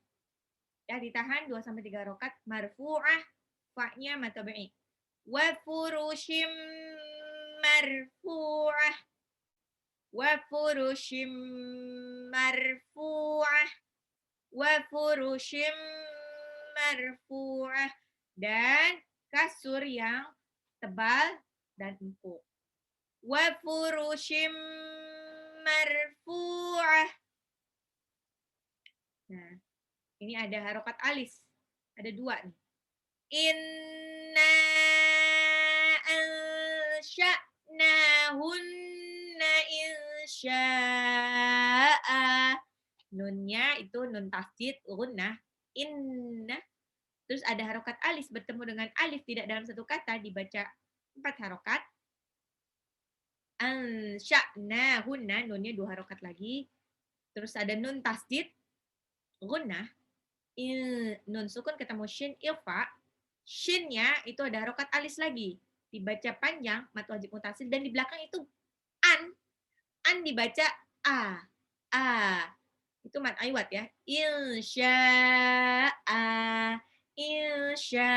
Ya, ditahan 2 sampai 3 rokat. Marfu'ah. Fa-nya mad tabi'i. Wa furushim marfu'ah. Wa furushim marfu'ah. Wa furushim marfu'ah. Dan kasur yang tebal dan empuk. Wa furushim marfu'ah. Nah, ini ada harokat alis. Ada 2 nih. Inna ansha'nahunna insya'a. Nunnya itu nun tasdid gunnah. Inna. Terus ada harokat alis bertemu dengan alif tidak dalam satu kata dibaca 4 harokat. Ansha'nahunna. Nunnya 2 harokat lagi. Terus ada nun tasdid gunnah. Nun sukun ketemu shin ilfa. Shinnya itu ada harokat alis lagi. Dibaca panjang, mad wajib mutasil, dan di belakang itu an. An dibaca a. A. Itu mad aiwat ya. Insya'a. Insya'a.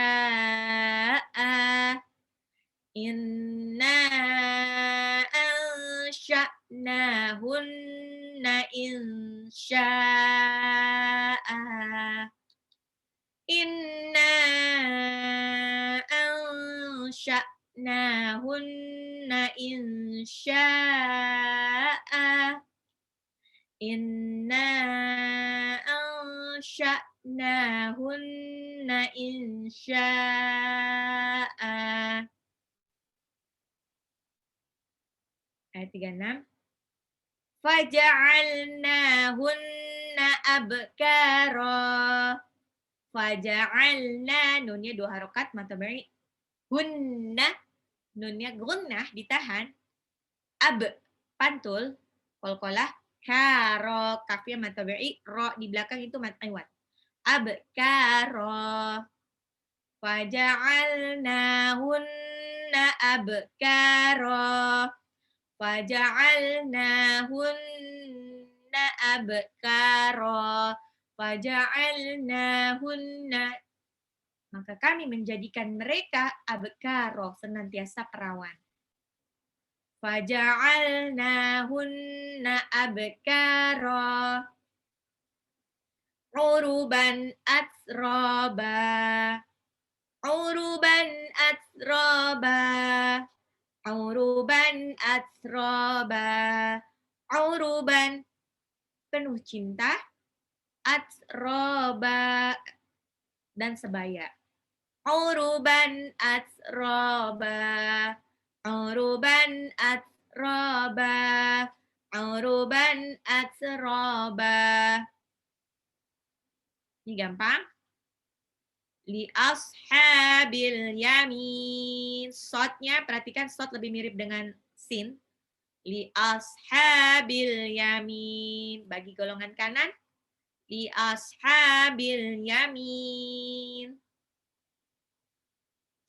Inna ansha'nahunna insya'a. Inna ansha'nahunna insya'a. Inna ansha'nahunna insya'a. Ayat 36. Faja'alnahunna abkara. Faja'alna. Nunnya 2 harokat. Mad tabi'i. Hunna. Nunnya gunnah ditahan. Ab. Pantul. Qalqalah. Karo. Kafnya mad tabi'i. Ro di belakang itu mad aiwat. Abkara. Faja'alnahunna abkara. Faja'alnahunna abkara. Faja'alnahunna. Maka kami menjadikan mereka abkara, senantiasa perawan. Faja'alnahunna abkara. Uruban atsraba. Uruban atsraba. Uruban atsraba. Uruban. Penuh cinta. Atsraba. Dan sebaya. Uruban atsraba. Uruban atsraba. Uruban atsraba. Ini gampang. Li ashabil yamin. Sodnya, perhatikan sod lebih mirip dengan sin. Li ashabil yamin. Bagi golongan kanan. Li ashabil yamin.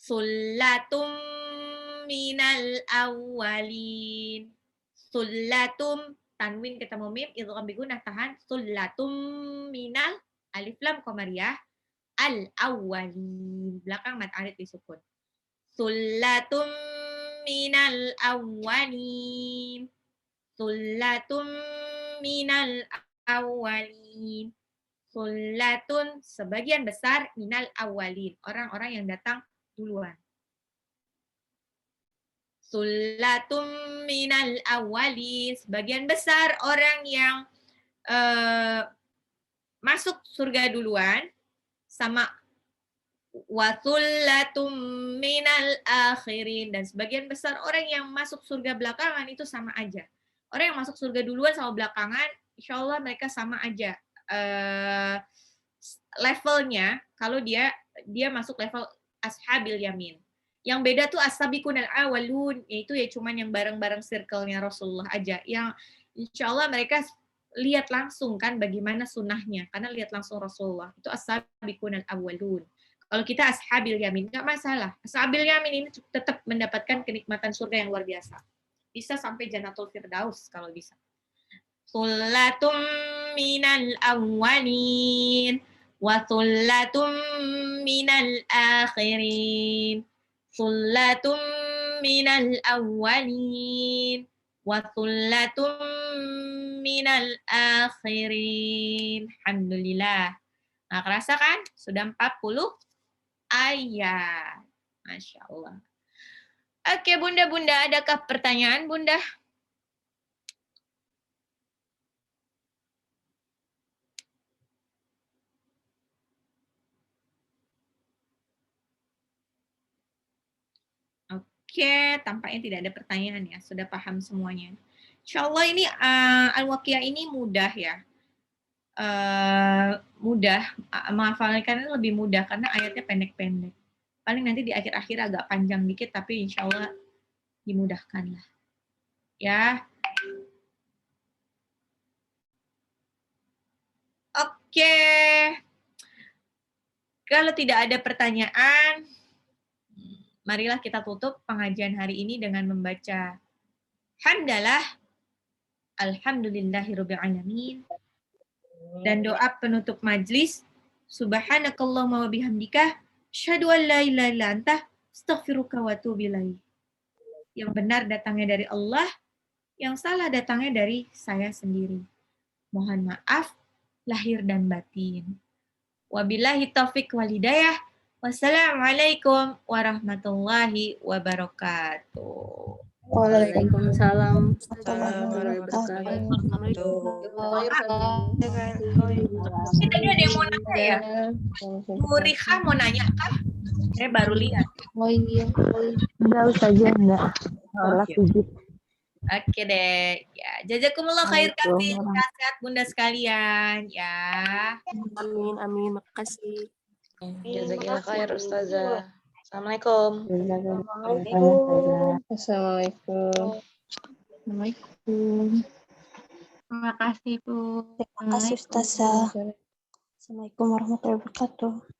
Sullatum minal awwalin. Sullatum, tanwin ketemu mim, idgham bigunah tahan. Sullatum minal, alif lam qamariyah, al awwalin. Belakang mat arid disukun. Sullatum minal awwalin. Sullatum minal awwalin. Sullatun, sebagian besar, minal awalin, orang-orang yang datang duluan. Sullatum minal awalin, sebagian besar orang yang masuk surga duluan, sama wathullatum minal akhirin, dan sebagian besar orang yang masuk surga belakangan itu sama aja. Orang yang masuk surga duluan sama belakangan, insya Allah mereka sama aja. Levelnya kalau dia masuk level ashabil yamin. Yang beda tuh as-sabiqun al-awwalun, yaitu ya cuman yang bareng-bareng circle-nya Rasulullah aja. Yang insya Allah mereka lihat langsung kan bagaimana sunnahnya, karena lihat langsung Rasulullah. Itu as-sabiqun al-awwalun. Kalau kita ashabil yamin, nggak masalah. Ashabil yamin ini tetap mendapatkan kenikmatan surga yang luar biasa. Bisa sampai Jannatul Firdaus kalau bisa. Sullatum minal awwalin wa sullatum minal akhirin. Sullatum minal awwalin wa sullatum minal akhirin. Alhamdulillah. Nah, kerasa kan? Sudah 40 ayat. Masya Allah. Oke, Bunda, adakah pertanyaan, Bunda? Oke, tampaknya tidak ada pertanyaan ya. Sudah paham semuanya. Insya Allah ini Al-Waqiah ini mudah ya. Mudah. Menghafalkan lebih mudah karena ayatnya pendek-pendek. Paling nanti di akhir-akhir agak panjang dikit, tapi insya Allah dimudahkan lah. Ya. Oke. Kalau tidak ada pertanyaan, marilah kita tutup pengajian hari ini dengan membaca hamdalah, alhamdulillahirabbil alamin, dan doa penutup majlis, subhanakallahumma wa bihamdika, asyhadu an la ilaha illa anta, astaghfiruka wa atubu ilaik. Yang benar datangnya dari Allah, yang salah datangnya dari saya sendiri. Mohon maaf lahir dan batin. Wabillahi taufik wal hidayah. Wassalamualaikum warahmatullahi wabarakatuh. Waalaikumsalam. Tadi ada yang mau nanya ya? Bu Rika mau nanya kah? Saya baru lihat. Oh iya. Enggak usah aja, enggak. Oke deh. Ya, jazakumullah khair kasih. Sehat Bunda sekalian ya. Amin, amin. Makasih. Jazakallah khair Ustazah. Assalamualaikum. Assalamualaikum. Terima kasih Bu. Terima kasih Ustazah. Assalamualaikum warahmatullahi wabarakatuh.